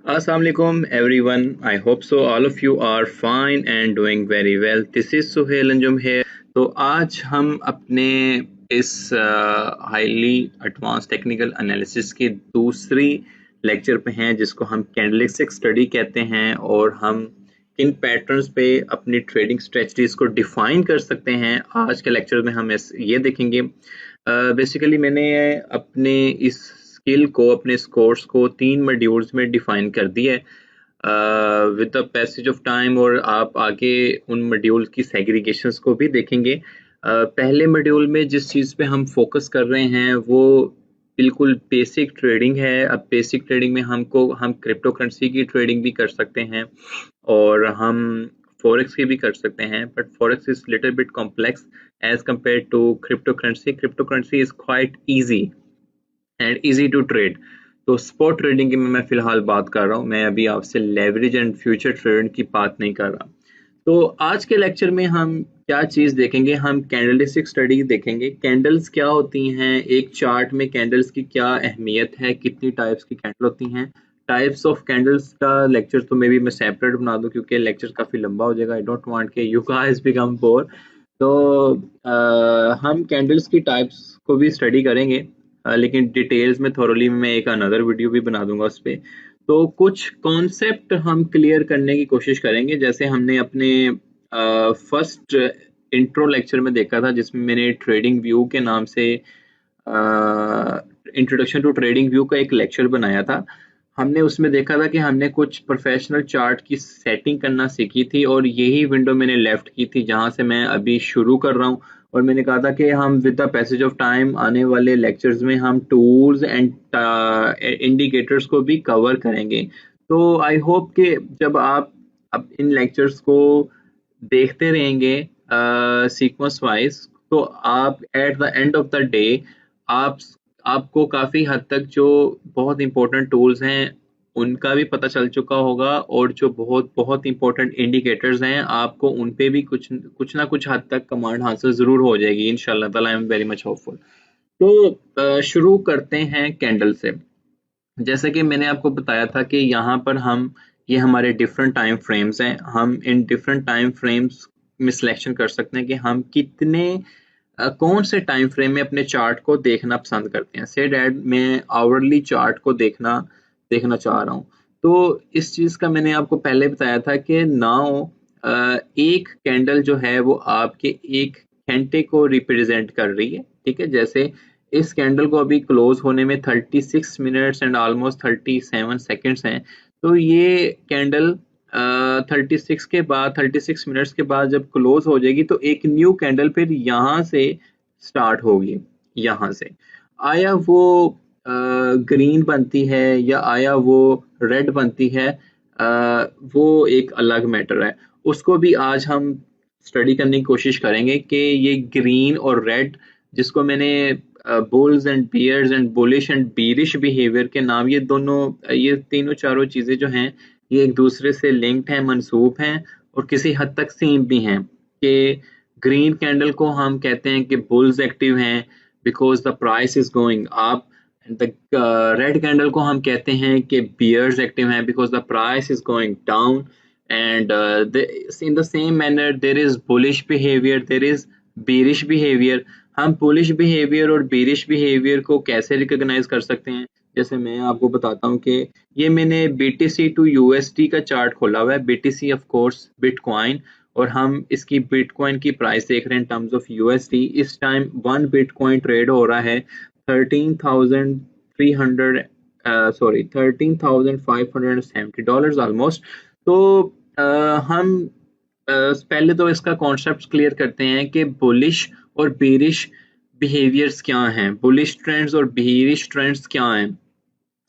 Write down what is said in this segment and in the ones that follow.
Assalamualaikum everyone. I hope so all of you are fine and doing very well. This is Suhail Anjum here. तो आज हम अपने इस highly advance technical analysis की दूसरी lecture पे हैं जिसको हम कैंडलस्टिक स्टडी कहते हैं और हम किन पैटर्न्स पे अपनी ट्रेडिंग स्ट्रेटजीज को डिफाइन कर सकते हैं। आज के लेक्चर में हम ये देखेंगे। बेसिकली मैंने अपने इस स्किल को अपने इस कोर्स को 3 मॉड्यूल्स में डिफाइन कर दिया है with the passage of time, और आप आगे उन मॉड्यूल की सेग्रीगेशंस को भी देखेंगे। पहले मॉड्यूल में जिस चीज़ पे हम फोकस कर रहे हैं वो बिल्कुल बेसिक ट्रेडिंग है। अब बेसिक ट्रेडिंग में हम क्रिप्टो करेंसी की ट्रेडिंग भी कर सकते हैं और हम फॉरेक्स की भी कर सकते हैं, but forex is little bit complex as compare to crypto currency. Crypto currency is quite easy and easy to trade. तो स्पॉट ट्रेडिंग की मैं फिलहाल बात कर रहा हूँ, मैं अभी आपसे लेवरेज एंड फ्यूचर ट्रेड की बात नहीं कर रहा। तो आज के लेक्चर में हम क्या चीज देखेंगे, हम कैंडलस्टिक स्टडी देखेंगे। कैंडल्स क्या होती हैं, एक चार्ट में कैंडल्स की क्या अहमियत है, कितनी टाइप्स की कैंडल होती हैं। टाइप्स ऑफ कैंडल्स का लेक्चर तो मे बी मैं सेपरेट बना दूं क्योंकि लेक्चर काफी लंबा हो जाएगा। आई डोंट वांट के यू गाइस बिकम बोर। तो हम कैंडल्स की टाइप्स को भी स्टडी करेंगे, लेकिन डिटेल्स में थोरली मैं एक अनदर वीडियो भी बना दूंगा उस पर। तो कुछ कॉन्सेप्ट हम क्लियर करने की कोशिश करेंगे, जैसे हमने अपने फर्स्ट इंट्रो लेक्चर में देखा था जिसमें मैंने ट्रेडिंग व्यू के नाम से इंट्रोडक्शन टू ट्रेडिंग व्यू का एक लेक्चर बनाया था। हमने उसमें देखा था कि हमने कुछ प्रोफेशनल चार्ट की सेटिंग करना सीखी थी और यही विंडो मैंने लेफ्ट की थी जहां से मैं अभी शुरू कर रहा हूँ। और मैंने कहा था कि हम with the passage of time आने वाले लेक्चर्स में हम टूल्स एंड इंडिकेटर्स को भी कवर करेंगे। तो आई होप कि जब आप अब इन लेक्चर्स को देखते रहेंगे सीक्वेंस वाइज, तो आप at the end of the day आप आपको काफ़ी हद तक जो बहुत इंपॉर्टेंट टूल्स हैं उनका भी पता चल चुका होगा, और जो बहुत बहुत इंपॉर्टेंट इंडिकेटर्स हैं आपको उन पे भी कुछ ना कुछ हद तक कमांड हासिल ज़रूर हो जाएगी इंशाल्लाह ताला। I am very much hopeful. तो शुरू करते हैं कैंडल से। जैसे कि मैंने आपको बताया था कि यहाँ पर ये हमारे डिफरेंट टाइम फ्रेम्स हैं। हम इन डिफरेंट टाइम फ्रेम्स में सिलेक्शन कर सकते हैं कि हम कितने कौन से टाइम फ्रेम में अपने चार्ट को देखना पसंद करते हैं। से डैट मैं आवरली चार्ट को देखना देखना चाह रहा हूँ। तो इस चीज़ का मैंने आपको पहले बताया था कि नाउ एक कैंडल जो है वो आपके एक घंटे को रिप्रेजेंट कर रही है। ठीक है, जैसे इस कैंडल को अभी क्लोज होने में 36 मिनट्स एंड ऑलमोस्ट 37 सेकेंड्स हैं। तो ये कैंडल 36 मिनट्स के बाद जब क्लोज हो जाएगी तो एक न्यू कैंडल फिर यहाँ से स्टार्ट होगी। यहाँ से आया वो ग्रीन बनती है या आया वो रेड बनती है, वो एक अलग मैटर है। उसको भी आज हम स्टडी करने की कोशिश करेंगे कि ये ग्रीन और रेड, जिसको मैंने bulls and bears and bullish and bearish behaviour के नाम, ये तीनों चारों चीजें जो हैं ये एक दूसरे से लिंक्ड हैं, मंसूब हैं और किसी हद तक सेम भी हैं। कि ग्रीन कैंडल को हम कहते हैं कि बुल्स एक्टिव हैं because the price is going up, the red candle को हम कहते हैं कि बियर्स एक्टिव हैं because the price is going down. And in the same manner there is bullish behavior, there is bearish behavior. हम bullish behavior और bearish behavior को कैसे रिकॉग्नाइज कर सकते हैं, जैसे मैं आपको बताता हूँ कि ये मैंने BTC to USD का चार्ट खोला हुआ है। BTC ऑफ कोर्स बिटकॉइन, और हम इसकी बिटकॉइन की प्राइस देख रहे हैं इन टर्म्स ऑफ USD। इस टाइम 1 बिटकॉइन ट्रेड हो रहा है 13,300 सॉरी $13,570 ऑलमोस्ट। तो हम पहले तो इसका कॉन्सेप्ट क्लियर करते हैं कि बुलिश और बेरिश बिहेवियर्स क्या हैं, बुलिश ट्रेंड्स और बेरिश ट्रेंड्स क्या हैं।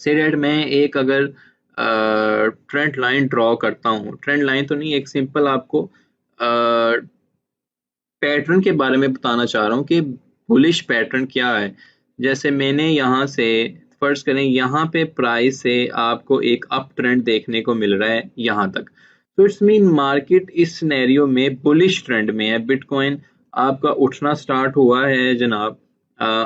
से डेट मैं एक अगर ट्रेंड लाइन ड्रॉ करता हूँ, ट्रेंड लाइन तो नहीं, एक सिंपल आपको पैटर्न के बारे में बताना चाह रहा हूँ कि बुलिश पैटर्न क्या है। जैसे मैंने यहाँ से फर्ज करें, यहाँ पे प्राइस से आपको एक अप ट्रेंड देखने को मिल रहा है यहाँ तक। तो इट्स मीन मार्केट इस सिनेरियो में बुलिश ट्रेंड में है। बिटकॉइन आपका उठना स्टार्ट हुआ है जनाब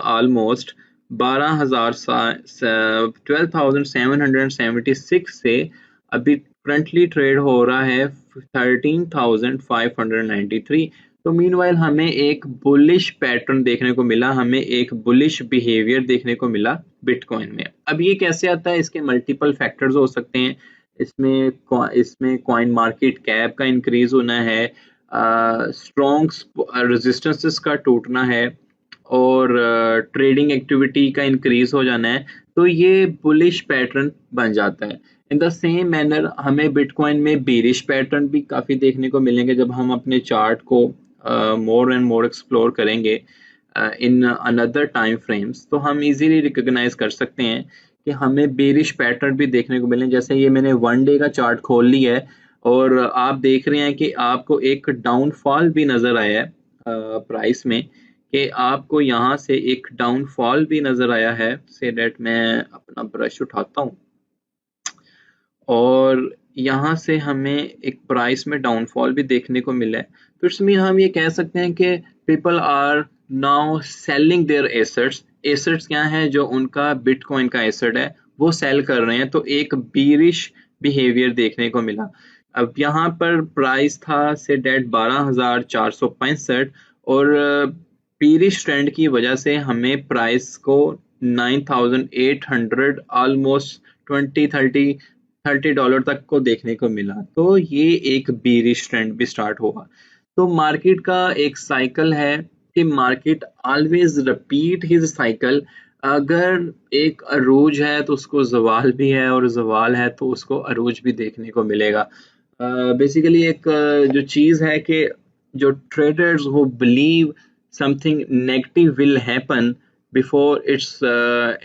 ऑलमोस्ट 12,776 से अभी करंटली ट्रेड हो रहा है 13,593। तो मीनवाइल हमें एक बुलिश पैटर्न देखने को मिला, हमें एक बुलिश बिहेवियर देखने को मिला बिटकॉइन में। अब ये कैसे आता है, इसके मल्टीपल फैक्टर्स हो सकते हैं। इसमें कॉइन मार्केट कैप का इंक्रीज होना है, स्ट्रॉन्ग रेजिस्टेंसेस का टूटना है, और ट्रेडिंग एक्टिविटी का इंक्रीज हो जाना है। तो ये बुलिश पैटर्न बन जाता है। इन द सेम मैनर हमें बिटकॉइन में बेरिश पैटर्न भी काफी देखने को मिलेंगे जब हम अपने चार्ट को मोर एंड मोर एक्सप्लोर करेंगे इन अनदर टाइम फ्रेम्स। तो हम इजीली रिकॉग्नाइज कर सकते हैं कि हमें बेरिश पैटर्न भी देखने को मिले। जैसे ये मैंने 1 डे का चार्ट खोल लिया है और आप देख रहे हैं कि आपको एक डाउनफॉल भी नजर आया है प्राइस में, कि आपको यहाँ से एक डाउनफॉल भी नजर आया है। से डेट मैं अपना ब्रश उठाता हूँ और यहाँ से हमें एक प्राइस में डाउनफॉल भी देखने को मिला है। तो इट्स मीन हम ये कह सकते हैं कि people are now selling their assets. Assets क्या है, जो उनका बिटकॉइन का एसेट है वो सेल कर रहे हैं। तो एक बीरिश बिहेवियर देखने को मिला। अब यहाँ पर प्राइस था से डेट 12,465 और बीरिश ट्रेंड की वजह से हमें प्राइस को 9,800 ऑलमोस्ट 20-30 डॉलर तक को देखने को मिला। तो ये एक बीरिश ट्रेंड भी स्टार्ट हुआ। तो मार्केट का एक साइकिल है कि market always repeat his cycle. अगर एक अरूज है तो उसको जवाल भी है, और जवाल है तो उसको अरूज भी देखने को मिलेगा। बेसिकली एक जो चीज है कि जो ट्रेडर्स वो believe something negative will happen before it's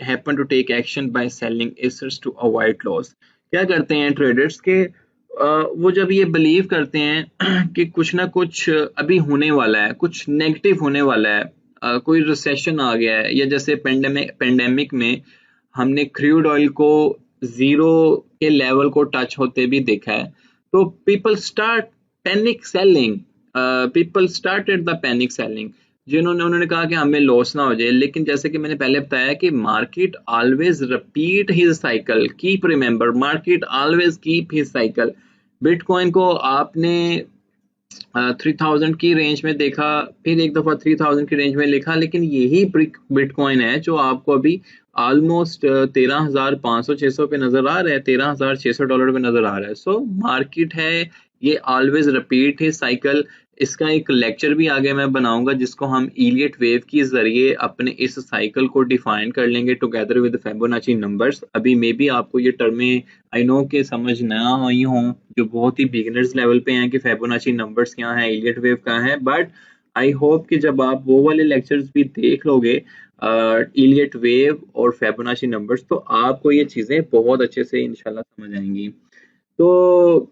happen to take action by selling assets to avoid loss। क्या करते हैं ट्रेडर्स के वो जब ये बिलीव करते हैं कि कुछ ना कुछ अभी होने वाला है, कुछ नेगेटिव होने वाला है, कोई रिसेशन आ गया है, या जैसे पेंडेमिक में हमने क्रूड ऑयल को जीरो के लेवल को टच होते भी देखा है। तो people start panic selling, people started the panic selling, उन्होंने कहा कि हमें लॉस ना हो जाए। लेकिन जैसे कि मैंने पहले बताया कि market always repeat his cycle, keep remember market always keep his cycle. Bitcoin को आपने 3000 की रेंज में देखा, फिर एक दफा 3000 की रेंज में लिखा, लेकिन यही बिटकॉइन है जो आपको अभी ऑलमोस्ट 13,500-600 पे नजर आ रहा है, $13,600 पे नजर आ रहा है। सो मार्केट है ये ऑलवेज रिपीट है साइकिल। इसका एक लेक्चर भी आगे मैं बनाऊंगा जिसको हम इलियट वेव के जरिए अपने इस साइकिल को डिफाइन कर लेंगे टुगेदर विद फिबोनाची नंबर्स। अभी मे बी आपको ये टर्में आई नो के समझ ना आई हों, जो बहुत ही बिगिनर्स लेवल पे हैं कि फिबोनाची नंबर्स क्या है, इलियट वेव क्या है, बट आई होप कि जब आप वो वाले लेक्चर्स भी देख लोगे इलियट वेव और फिबोनाची नंबर्स, तो आपको ये चीजें बहुत अच्छे से इंशाल्लाह समझ आएंगी। तो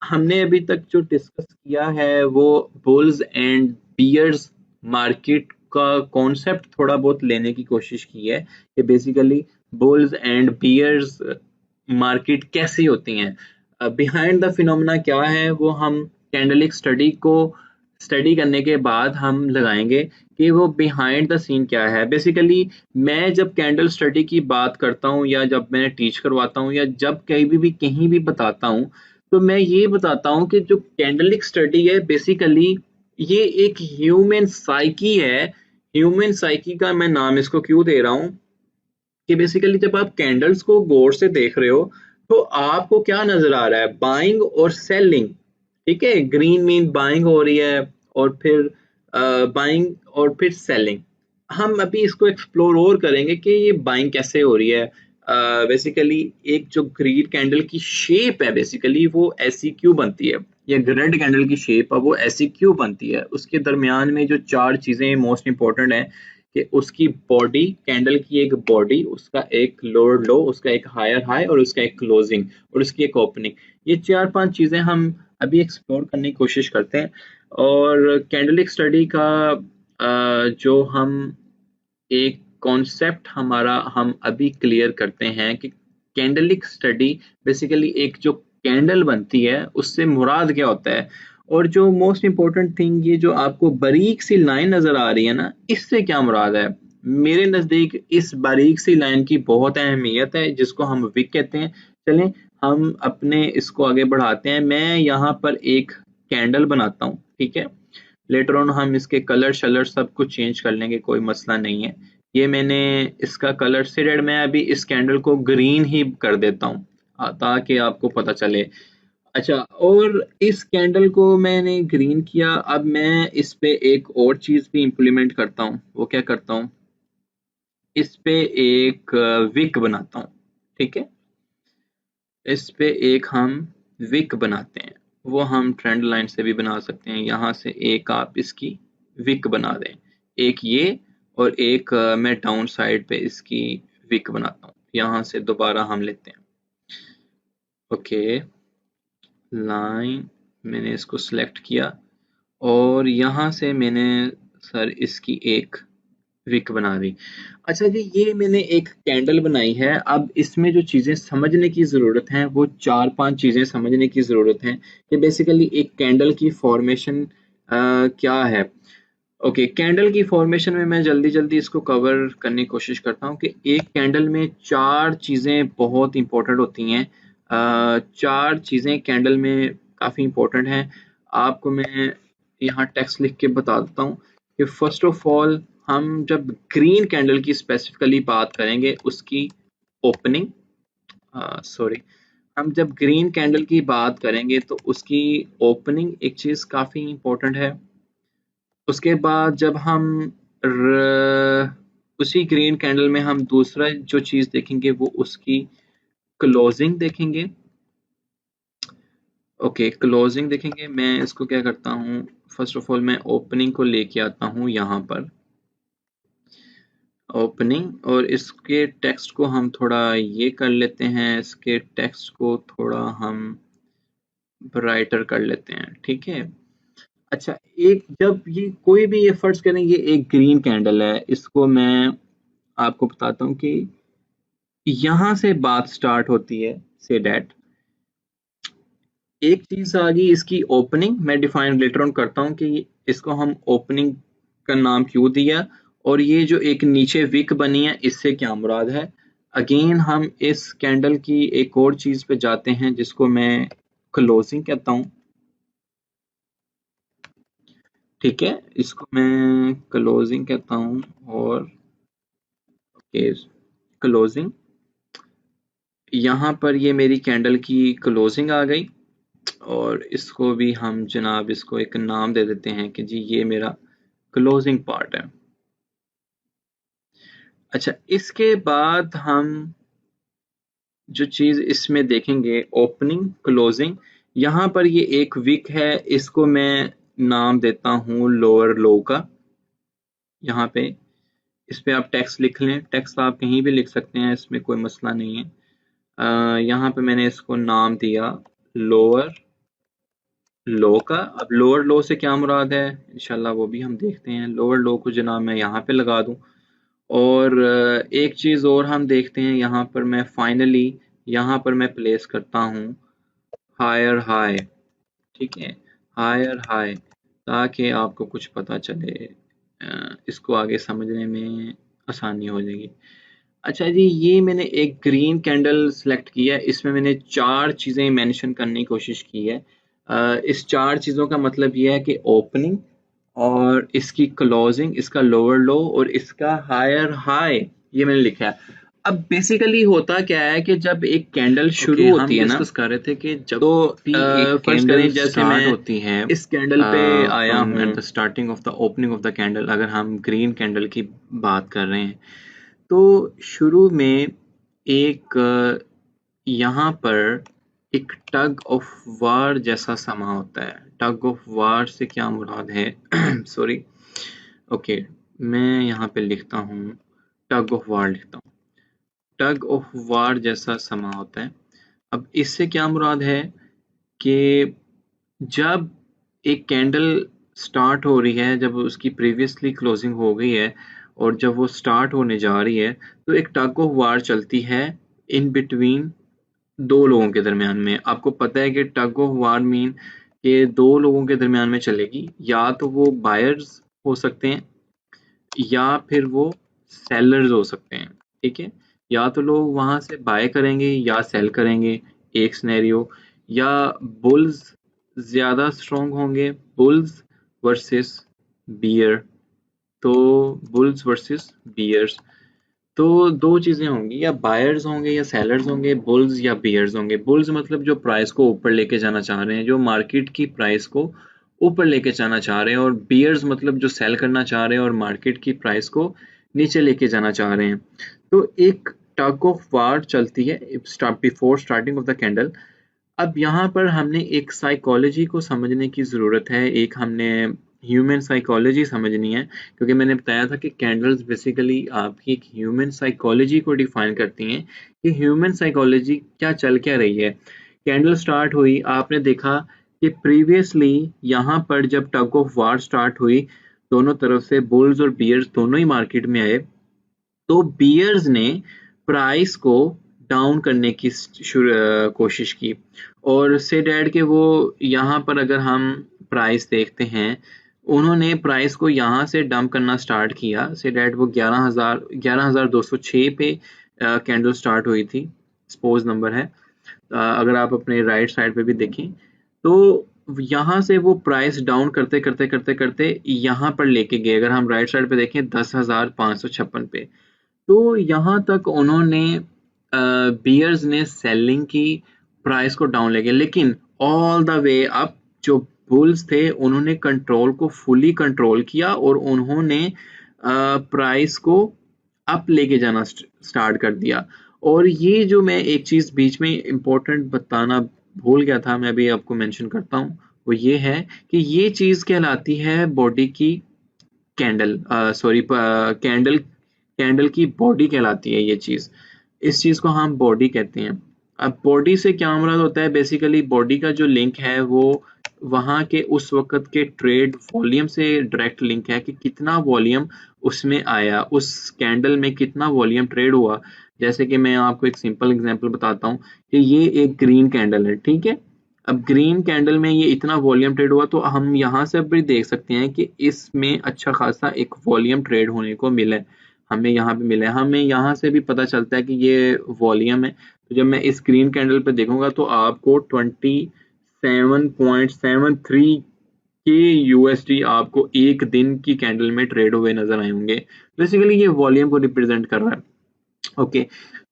हमने अभी तक जो डिस्कस किया है वो बुल्स एंड बियर्स मार्केट का कॉन्सेप्ट थोड़ा बहुत लेने की कोशिश की है कि basically bulls and bears market कैसी होती हैं, बिहाइंड द फिनोमेना क्या है, वो हम कैंडलिक स्टडी को स्टडी करने के बाद हम लगाएंगे कि वो बिहाइंड द सीन क्या है। बेसिकली मैं जब कैंडल स्टडी की बात करता हूँ, या जब मैं टीच करवाता हूँ, या जब कहीं भी बताता हूँ, तो मैं ये बताता हूँ कि जो कैंडलिक स्टडी है बेसिकली ये एक ह्यूमन साइकी है। ह्यूमन साइकी का मैं नाम इसको क्यों दे रहा हूँ कि बेसिकली जब आप कैंडल्स को गौर से देख रहे हो तो आपको क्या नजर आ रहा है, बाइंग और सेलिंग। ठीक है, ग्रीन मीन बाइंग हो रही है और फिर बाइंग और फिर सेलिंग। हम अभी इसको एक्सप्लोर और करेंगे कि ये बाइंग कैसे हो रही है। बेसिकली एक जो ग्रीन कैंडल की शेप है बेसिकली वो ऐसी क्यों बनती है, या रेड कैंडल की शेप है वो ऐसी क्यों बनती है। उसके दरमियान में जो 4 चीजें मोस्ट इंपॉर्टेंट है कि उसकी बॉडी, कैंडल की एक बॉडी, उसका एक लोअर लो, उसका एक हायर हाई, और उसका एक क्लोजिंग, और उसकी एक ओपनिंग। ये 4-5 चीजें हम अभी एक्सप्लोर करने की कोशिश करते हैं। और कैंडलिक स्टडी का जो हम एक कॉन्सेप्ट हमारा हम अभी क्लियर करते हैं कि कैंडलिक स्टडी बेसिकली एक जो कैंडल बनती है उससे मुराद क्या होता है, और जो मोस्ट इंपॉर्टेंट थिंग ये जो आपको बारीक सी लाइन नजर आ रही है ना, इससे क्या मुराद है। मेरे नज़दीक इस बारीक सी लाइन की बहुत अहमियत है, जिसको हम विक कहते हैं। चलें हम अपने इसको आगे बढ़ाते हैं। मैं यहाँ पर एक कैंडल बनाता हूँ, ठीक है। लेटर ऑन हम इसके कलर शलर सब कुछ चेंज कर लेंगे, कोई मसला नहीं है। ये मैंने इसका कलर सिर्फ मैं अभी इस कैंडल को ग्रीन ही कर देता हूँ ताकि आपको पता चले। अच्छा, और इस कैंडल को मैंने ग्रीन किया। अब मैं इस पे एक और चीज भी इम्प्लीमेंट करता हूँ। वो क्या करता हूँ, इस पे एक विक बनाता हूँ, ठीक है। इस पे एक हम विक बनाते हैं। वो हम ट्रेंड लाइन से भी बना सकते हैं। यहाँ से एक आप इसकी विक बना दें, एक ये, और एक मैं डाउन साइड पे इसकी विक बनाता हूँ। यहाँ से दोबारा हम लेते हैं, ओके, लाइन, मैंने इसको सिलेक्ट किया और यहाँ से मैंने सर इसकी एक विक बना दी। अच्छा जी, ये मैंने एक कैंडल बनाई है। अब इसमें जो चीज़ें समझने की ज़रूरत है वो 4-5 चीज़ें समझने की ज़रूरत है कि बेसिकली एक कैंडल की फॉर्मेशन क्या है। ओके, कैंडल की फॉर्मेशन में मैं जल्दी जल्दी इसको कवर करने की कोशिश करता हूँ कि एक कैंडल में 4 चीज़ें बहुत इंपॉर्टेंट होती हैं। 4 चीज़ें कैंडल में काफ़ी इंपॉर्टेंट हैं। आपको मैं यहाँ टेक्स्ट लिख के बता देता हूँ कि फर्स्ट ऑफ ऑल हम जब ग्रीन कैंडल की स्पेसिफिकली बात करेंगे उसकी ओपनिंग, सॉरी, हम जब ग्रीन कैंडल की बात करेंगे तो उसकी ओपनिंग एक चीज़ काफ़ी इंपॉर्टेंट है। उसके बाद जब हम उसी ग्रीन कैंडल में हम दूसरा जो चीज़ देखेंगे वो उसकी क्लोजिंग देखेंगे। ओके, क्लोजिंग देखेंगे। मैं इसको क्या करता हूँ, फर्स्ट ऑफ ऑल मैं ओपनिंग को लेके आता हूँ यहाँ पर, ओपनिंग, और इसके टेक्स्ट को हम थोड़ा ये कर लेते हैं, इसके टेक्स्ट को थोड़ा हम ब्राइटर कर लेते हैं, ठीक है। अच्छा, एक जब ये कोई भी ये फर्ज करें ये एक ग्रीन कैंडल है, इसको मैं आपको बताता हूँ कि यहाँ से बात स्टार्ट होती है, से डैट एक चीज आ गई इसकी ओपनिंग। मैं डिफाइन लेटर ऑन करता हूँ कि इसको हम ओपनिंग का नाम क्यों दिया, और ये जो एक नीचे विक बनी है इससे क्या मुराद है। अगेन हम इस कैंडल की एक और चीज पे जाते हैं जिसको मैं क्लोजिंग कहता हूँ, ठीक है। इसको मैं क्लोजिंग कहता हूँ, और क्लोजिंग, यहाँ पर ये मेरी कैंडल की क्लोजिंग आ गई। और इसको भी हम जनाब इसको एक नाम दे देते हैं कि जी ये मेरा क्लोजिंग पार्ट है। अच्छा, इसके बाद हम जो चीज़ इसमें देखेंगे ओपनिंग क्लोजिंग, यहाँ पर ये एक विक है, इसको मैं नाम देता हूँ लोअर लो का। यहाँ पे इस पे आप टेक्स्ट लिख लें, टेक्स्ट आप कहीं भी लिख सकते हैं, इसमें कोई मसला नहीं है। यहाँ पे मैंने इसको नाम दिया लोअर लो का। अब लोअर लो से क्या मुराद है इंशाल्लाह वो भी हम देखते हैं। लोअर लो को जनाब मैं यहाँ पे लगा दूं, और एक चीज़ और हम देखते हैं, यहाँ पर मैं फाइनली यहाँ पर मैं प्लेस करता हूँ हायर हाई, ठीक है, हायर हाई, ताकि आपको कुछ पता चले, इसको आगे समझने में आसानी हो जाएगी। अच्छा जी, ये मैंने एक ग्रीन कैंडल सेलेक्ट किया है, इसमें मैंने 4 चीज़ें मेंशन करने की कोशिश की है। इस 4 चीज़ों का मतलब ये है कि ओपनिंग, और इसकी क्लोजिंग, इसका लोअर लो, और इसका हायर हाई, ये मैंने लिखा है। अब बेसिकली होता क्या है कि जब एक कैंडल शुरू होती है ना, डिस्कस कर रहे थे कि जब तो फर्ज करें जैसे मैं होती है इस कैंडल पे आया हूँ at the starting of the opening of the candle, अगर हम ग्रीन कैंडल की बात कर रहे हैं तो शुरू में एक यहाँ पर एक टग ऑफ वार जैसा समा होता है। टग ऑफ वार से क्या मुराद है सॉरी, ओके, मैं यहाँ पे लिखता हूँ टग ऑफ वार लिखता हूँ। टग ऑफ वार जैसा समा होता है। अब इससे क्या मुराद है कि जब एक कैंडल स्टार्ट हो रही है, जब उसकी प्रीवियसली क्लोजिंग हो गई है और जब वो स्टार्ट होने जा रही है, तो एक टग ऑफ वार चलती है इन बिटवीन 2 लोगों के दरमियान में। आपको पता है कि टग ऑफ वार मीन कि 2 लोगों के दरमियान में चलेगी, या तो वो बायर्स हो सकते हैं या फिर वो सेलर्स हो सकते हैं, ठीक है। या तो लोग वहां से बाय करेंगे या सेल करेंगे, एक सिनेरियो। या बुल्स ज्यादा स्ट्रॉन्ग होंगे, बुल्स वर्सेस बियर। तो बुल्स वर्सेस बियर्स, तो दो चीजें होंगी, या बायर्स होंगे या सेलर्स होंगे, बुल्स या बियर्स होंगे। बुल्स मतलब जो प्राइस को ऊपर लेके जाना चाह रहे हैं, जो मार्केट की प्राइस को ऊपर लेके जाना चाह रहे हैं, और बियर्स मतलब जो सेल करना चाह रहे हैं और मार्केट की प्राइस को नीचे लेके जाना चाह रहे हैं। तो एक टग ऑफ वार चलती है before starting of the candle. अब यहाँ पर हमने एक साइकोलॉजी को समझने की ज़रूरत है, एक हमने ह्यूमन साइकोलॉजी समझनी है, क्योंकि मैंने बताया था कि कैंडल्स बेसिकली आपकी एक ह्यूमन साइकोलॉजी को डिफाइन करती हैं कि ह्यूमन साइकोलॉजी क्या रही है। कैंडल स्टार्ट हुई, आपने देखा कि प्रीवियसली यहाँ पर जब टग ऑफ वार स्टार्ट हुई, दोनों तरफ से बुल्स और बियर्स दोनों ही मार्केट में आए, तो बियर्स ने प्राइस को डाउन करने की कोशिश की, और से डैड के वो यहाँ पर अगर हम प्राइस देखते हैं, उन्होंने प्राइस को यहाँ से डंप करना स्टार्ट किया। से डैड वो 11,206 पे कैंडल स्टार्ट हुई थी, सपोज नंबर है। अगर आप अपने राइट साइड पे भी देखें, तो यहाँ से वो प्राइस डाउन करते करते करते करते यहाँ पर लेके गए। अगर हम राइट साइड पे देखें 10,556 पे, तो यहाँ तक उन्होंने बियर्स ने सेलिंग की, प्राइस को डाउन लेके, लेकिन ऑल द वे अप जो बुल्स थे उन्होंने कंट्रोल को फुली कंट्रोल किया, और उन्होंने प्राइस को अप लेके जाना स्टार्ट कर दिया। और ये जो मैं एक चीज बीच में इम्पोर्टेंट बताना भूल गया था, मैं अभी आपको मेंशन करता हूँ, वो ये है कि ये चीज कहलाती है बॉडी की कैंडल, सॉरी कैंडल, कैंडल की बॉडी कहलाती है ये चीज। इस चीज को हम बॉडी कहते हैं। अब बॉडी से क्या मुराद होता है, बेसिकली बॉडी का जो लिंक है वो वहां के उस वक्त के ट्रेड वॉल्यूम से डायरेक्ट लिंक है, कि कितना वॉल्यूम उसमें आया, उस कैंडल में कितना वॉल्यूम ट्रेड हुआ। जैसे कि मैं आपको एक सिंपल एग्जांपल बताता हूँ कि ये एक ग्रीन कैंडल है, ठीक है। अब ग्रीन कैंडल में ये इतना वॉल्यूम ट्रेड हुआ, तो हम यहाँ से भी देख सकते हैं कि इसमें अच्छा खासा एक वॉल्यूम ट्रेड होने को मिला है, हमें यहाँ पे मिला है। हमें यहाँ से भी पता चलता है कि ये वॉल्यूम है। तो जब मैं इस ग्रीन कैंडल पे देखूंगा तो आपको 27.73 के यूएसडी आपको एक दिन की कैंडल में ट्रेड हुए नजर आए होंगे। बेसिकली ये वॉल्यूम को रिप्रेजेंट कर रहा है। ओके,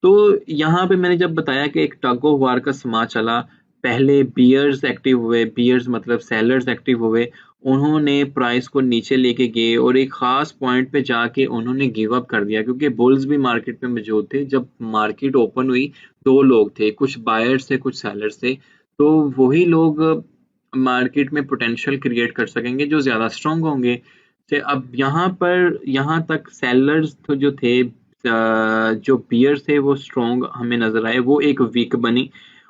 तो यहाँ पे मैंने जब बताया कि एक टग ऑफ वार का समाज चला, पहले बियर्स एक्टिव हुए, बियर्स मतलब सेलर्स एक्टिव हुए, उन्होंने प्राइस को नीचे लेके गए, और एक खास पॉइंट पे जाके उन्होंने गिव अप कर दिया, क्योंकि बुल्स भी मार्केट में मौजूद थे। जब मार्केट ओपन हुई, दो लोग थे, कुछ बायर्स थे कुछ सेलर्स थे, तो वही लोग मार्केट में पोटेंशियल क्रिएट कर सकेंगे जो ज्यादा स्ट्रांग होंगे। से अब यहाँ पर यहाँ तक सेलर्स तो जो थे, जो बियर्स थे वो स्ट्रॉन्ग हमें नजर आए, वो एक वीक बनी।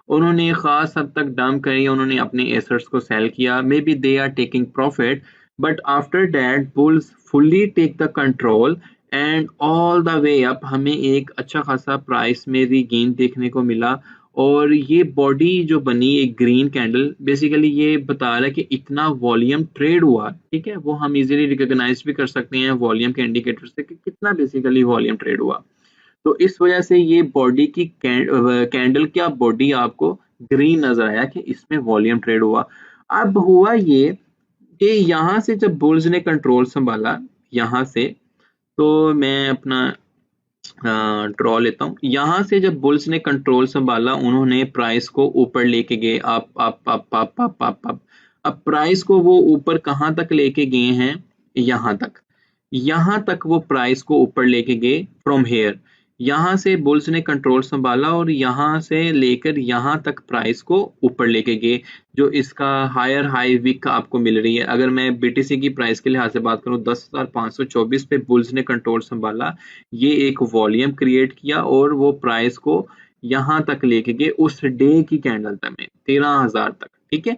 उन्होंने खास हद तक डंप करी, उन्होंने अपने एसेट्स को सेल किया, maybe they are taking profit, but after that bulls fully take the control and all the way up हमें एक अच्छा खासा प्राइस में भी गेन देखने को मिला। और ये बॉडी जो बनी एक ग्रीन कैंडल, बेसिकली ये बता रहा है कि इतना वॉल्यूम ट्रेड हुआ, ठीक है। वो हम इजीली रिकॉग्नाइज भी कर सकते हैं वॉल्यूम के इंडिकेटर से कि कितना बेसिकली वॉल्यूम ट्रेड हुआ। तो इस वजह से ये बॉडी की कैंडल क्या बॉडी आपको ग्रीन नजर आया कि इसमें वॉल्यूम ट्रेड हुआ। अब हुआ ये कि यहाँ से जब बुल्स ने कंट्रोल संभाला यहाँ से, तो मैं अपना ड्रॉ लेता हूँ। यहाँ से जब बुल्स ने कंट्रोल संभाला, उन्होंने प्राइस को ऊपर लेके गए, up up up up up up up. अब प्राइस को वो ऊपर कहाँ तक लेके गए हैं, यहाँ तक, यहाँ तक वो प्राइस को ऊपर लेके गए फ्रॉम हेयर। यहाँ से बुल्स ने कंट्रोल संभाला और यहाँ से लेकर यहाँ तक प्राइस को ऊपर लेके गए, जो इसका हायर हाई विक आपको मिल रही है। अगर मैं बीटीसी की प्राइस के लिहाज से बात करूँ, 10,524 पे बुल्स ने कंट्रोल संभाला, ये एक वॉल्यूम क्रिएट किया और वो प्राइस को यहाँ तक लेके गए उस डे की कैंडल तक में 13,000 तक, ठीक है।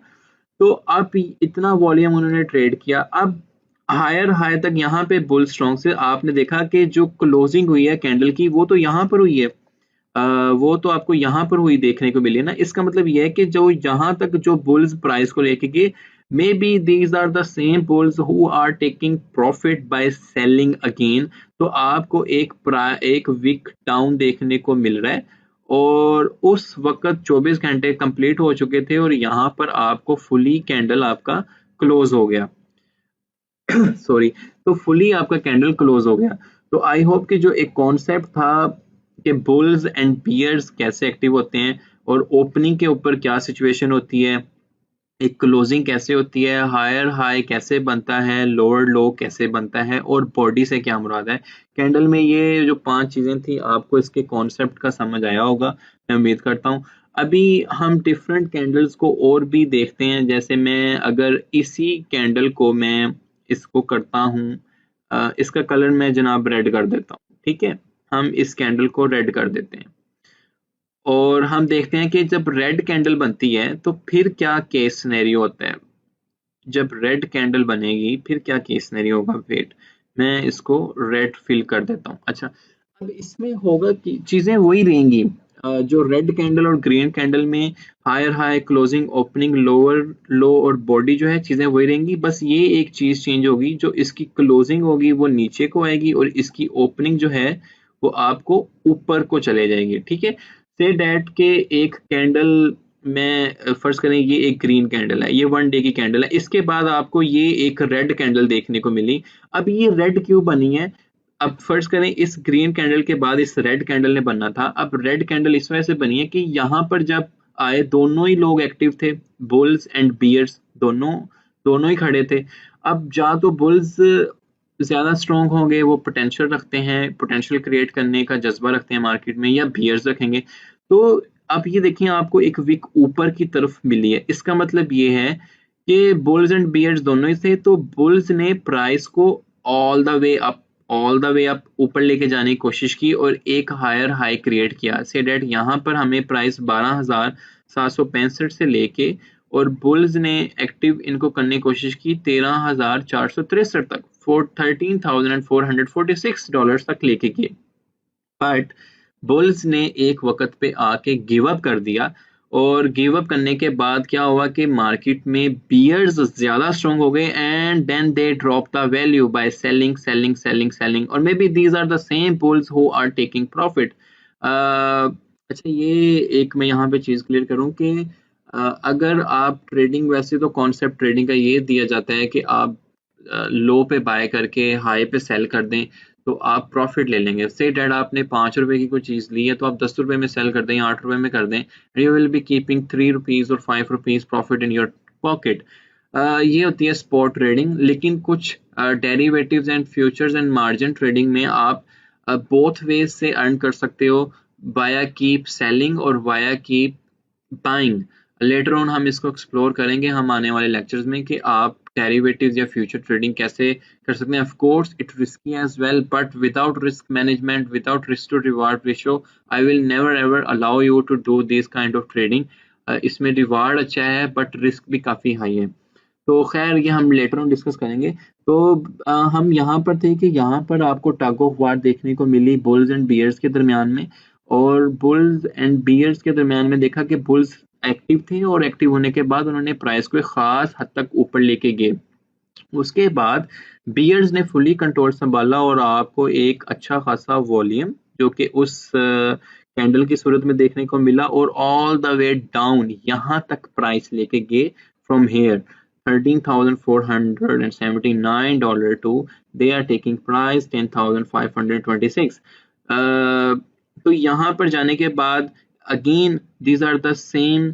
तो अब इतना वॉल्यूम उन्होंने ट्रेड किया। अब हायर हाई तक यहाँ पे बुल स्ट्रॉन्ग से आपने देखा कि जो क्लोजिंग हुई है कैंडल की वो तो यहाँ पर हुई है, वो तो आपको यहाँ पर हुई देखने को मिली है ना। इसका मतलब ये है कि जो यहाँ तक जो बुल्स प्राइस को लेके गए, Maybe these are the same bulls who are taking profit by selling again. तो आपको एक वीक डाउन देखने को मिल रहा है और उस वक्त 24 घंटे कंप्लीट हो चुके थे और यहाँ पर आपको फुली कैंडल आपका क्लोज हो गया सॉरी। तो फुली आपका कैंडल क्लोज हो गया। तो आई होप कि जो एक कॉन्सेप्ट था कि बुल्स एंड बियर्स कैसे एक्टिव होते हैं और ओपनिंग के ऊपर क्या सिचुएशन होती है, एक क्लोजिंग कैसे होती है, हायर हाई कैसे बनता है, लोअर लो कैसे बनता है और बॉडी से क्या मुराद है कैंडल में, ये जो 5 चीजें थी आपको इसके कॉन्सेप्ट का समझ आया होगा, मैं उम्मीद करता हूँ। अभी हम डिफरेंट कैंडल्स को और भी देखते हैं। जैसे मैं अगर इसी कैंडल को मैं इसको करता हूँ, इसका कलर मैं जनाब रेड कर देता हूँ, ठीक है, हम इस कैंडल को रेड कर देते हैं और हम देखते हैं कि जब रेड कैंडल बनती है तो फिर क्या केस सिनेरियो होता है। जब रेड कैंडल बनेगी फिर क्या केस सिनेरियो होगा। वेट, मैं इसको रेड फिल कर देता हूँ। अच्छा, अब इसमें होगा कि चीजें वही रहेंगी जो रेड कैंडल और ग्रीन कैंडल में, higher high, closing, opening, lower low और बॉडी जो है चीजें वही रहेंगी। बस ये एक चीज चेंज होगी, जो इसकी क्लोजिंग होगी वो नीचे को आएगी और इसकी ओपनिंग जो है वो आपको ऊपर को चले जाएगी, ठीक है। से डैट के एक कैंडल में फर्ज करें ये एक ग्रीन कैंडल है, ये 1 डे की कैंडल है, इसके बाद आपको ये एक रेड कैंडल देखने को मिली। अब ये रेड क्यों बनी है? अब फर्ज करें इस ग्रीन कैंडल के बाद इस रेड कैंडल ने बनना था। अब रेड कैंडल इस वजह से बनी है कि यहाँ पर जब आए दोनों ही लोग एक्टिव थे, बुल्स एंड बियर्स, दोनों दोनों ही खड़े थे। अब जा तो बुल्स ज्यादा स्ट्रॉन्ग होंगे, वो पोटेंशियल रखते हैं, पोटेंशियल क्रिएट करने का जज्बा रखते हैं मार्केट में, या बियर्स रखेंगे। तो अब ये देखिए आपको एक विक ऊपर की तरफ मिली है, इसका मतलब ये है कि बुल्स एंड बियर्स दोनों ही थे। तो बुल्स ने प्राइस को ऑल द वे अप ऊपर लेके जाने की कोशिश की और एक हायर हाई क्रिएट किया। से डेट यहाँ पर हमें प्राइस 12,765 से लेके और बुल्स ने एक्टिव इनको करने की कोशिश की 13,463 तक, $13,446 तक लेके गए। बट बुल्स ने एक वक्त पे आके गिव अप कर दिया और गिव अप करने के बाद क्या हुआ कि मार्केट में बियर्स ज्यादा स्ट्रॉन्ग हो गए and then they drop the value by selling selling selling selling, और may B these are the same bulls who are taking profit. अच्छा, ये एक मैं यहाँ पे चीज क्लियर करूँ कि अगर आप ट्रेडिंग, वैसे तो कॉन्सेप्ट ट्रेडिंग का ये दिया जाता है कि आप लो पे बाय करके हाई पे सेल कर दें तो आप प्रॉफिट ले लेंगे। से डैट आपने 5 रुपए की कोई चीज ली है तो आप 10 रुपए में सेल कर दें या 8 रुपए में कर दें, you will B keeping 3 rupees और 5 rupees profit in your pocket. ये होती है स्पॉट ट्रेडिंग। लेकिन कुछ derivatives and futures and margin trading में आप बोथ वेज से अर्न कर सकते हो, वाया कीप सेलिंग और via keep buying. Later on हम इसको एक्सप्लोर करेंगे हम आने वाले लेक्चर्स में कि आप डेरिवेटिव्स या फ्यूचर ट्रेडिंग कैसे कर सकते हैं। Of course it risky as well, but without risk management, without risk to reward ratio, I will never ever allow you to do this kind of trading. इसमें reward अच्छा है but risk भी काफी high है। तो खैर ये हम लेटर ऑन डिस्कस करेंगे। तो हम यहाँ पर थे कि यहाँ पर आपको टग ऑफ वार देखने को मिली बुल्स एंड बियर्स के दरमियान में, और बुल्स एंड बियर्स के दरमियान में देखा कि बुल्स एक्टिव थे और एक्टिव होने के बाद उन्होंने प्राइस को एक खास हद तक ऊपर लेके गए। उसके बाद बियर्स ने फुली कंट्रोल संभाला और आपको एक अच्छा खासा वॉल्यूम जो कि उस कैंडल की सूरत में देखने को मिला और ऑल द वे डाउन यहाँ तक प्राइस लेके गए from here $13,479 to they are taking price 10,526। तो यहाँ पर जाने के बाद again these are the same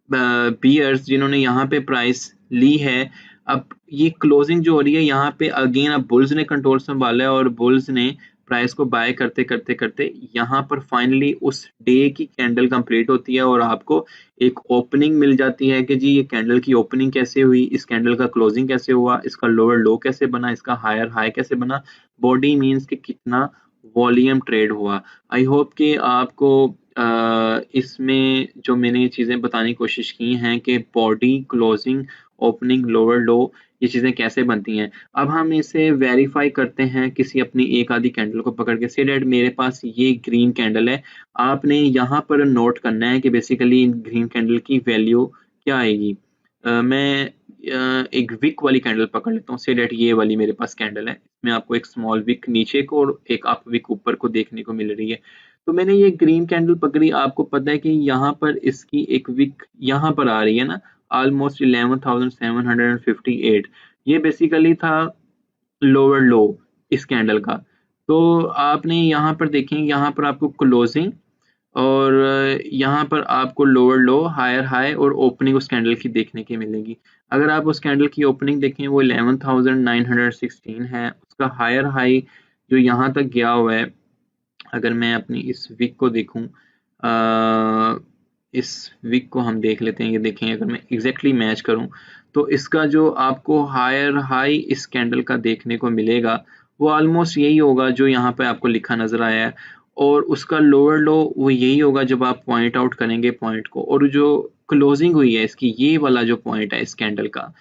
bears जिन्होंने यहाँ पे प्राइस ली है। अब ये क्लोजिंग जो हो रही है यहाँ पे अगेन अब बुल्स ने कंट्रोल संभाला है और बुल्स ने प्राइस को बाय करते करते करते यहाँ पर फाइनली उस डे की कैंडल कंप्लीट होती है और आपको एक ओपनिंग मिल जाती है कि जी ये कैंडल की ओपनिंग कैसे हुई, इस कैंडल का क्लोजिंग कैसे हुआ, इसका लोअर लो कैसे बना, इसका हायर हाई कैसे बना, बॉडी मींस कि कितना वॉल्यूम ट्रेड हुआ। आई होप कि आपको इसमें जो मैंने चीज़ें बताने की कोशिश की हैं कि बॉडी, क्लोजिंग, ओपनिंग, लोअर लो, ये चीज़ें कैसे बनती हैं। अब हम इसे वेरीफाई करते हैं किसी अपनी एक आधी कैंडल को पकड़ के। से डेट मेरे पास ये ग्रीन कैंडल है, आपने यहाँ पर नोट करना है कि बेसिकली इन ग्रीन कैंडल की वैल्यू क्या आएगी। मैं एक विक वाली कैंडल पकड़ लेता हूँ, से डेट ये वाली मेरे पास कैंडल है, इसमें आपको एक स्मॉल विक नीचे को और एक अप विक ऊपर को देखने को मिल रही है। तो मैंने ये ग्रीन कैंडल पकड़ी, आपको पता है कि यहाँ पर इसकी एक विक यहाँ पर आ रही है ना, ऑलमोस्ट 11,758। ये बेसिकली था लोअर लो इस कैंडल का। तो आपने यहाँ पर देखें, यहाँ पर आपको क्लोजिंग और यहाँ पर आपको लोअर लो, हायर हाई और ओपनिंग उस कैंडल की देखने की मिलेगी। अगर आप उस कैंडल की ओपनिंग देखें वो 11,916 है, उसका हायर हाई जो यहाँ तक गया हुआ है, अगर मैं अपनी इस वीक को देखूं, इस वीक को हम देख लेते हैं, ये देखें अगर मैं एग्जैक्टली मैच करूं तो इसका जो आपको हायर हाई इस कैंडल का देखने को मिलेगा वो ऑलमोस्ट यही होगा जो यहाँ पे आपको लिखा नजर आया है, और उसका लोअर लो वो यही होगा जब आप पॉइंट आउट करेंगे पॉइंट को, और जो क्लोजिंग हुई है इसकी ये वाला जो पॉइंट है इस कैंडल का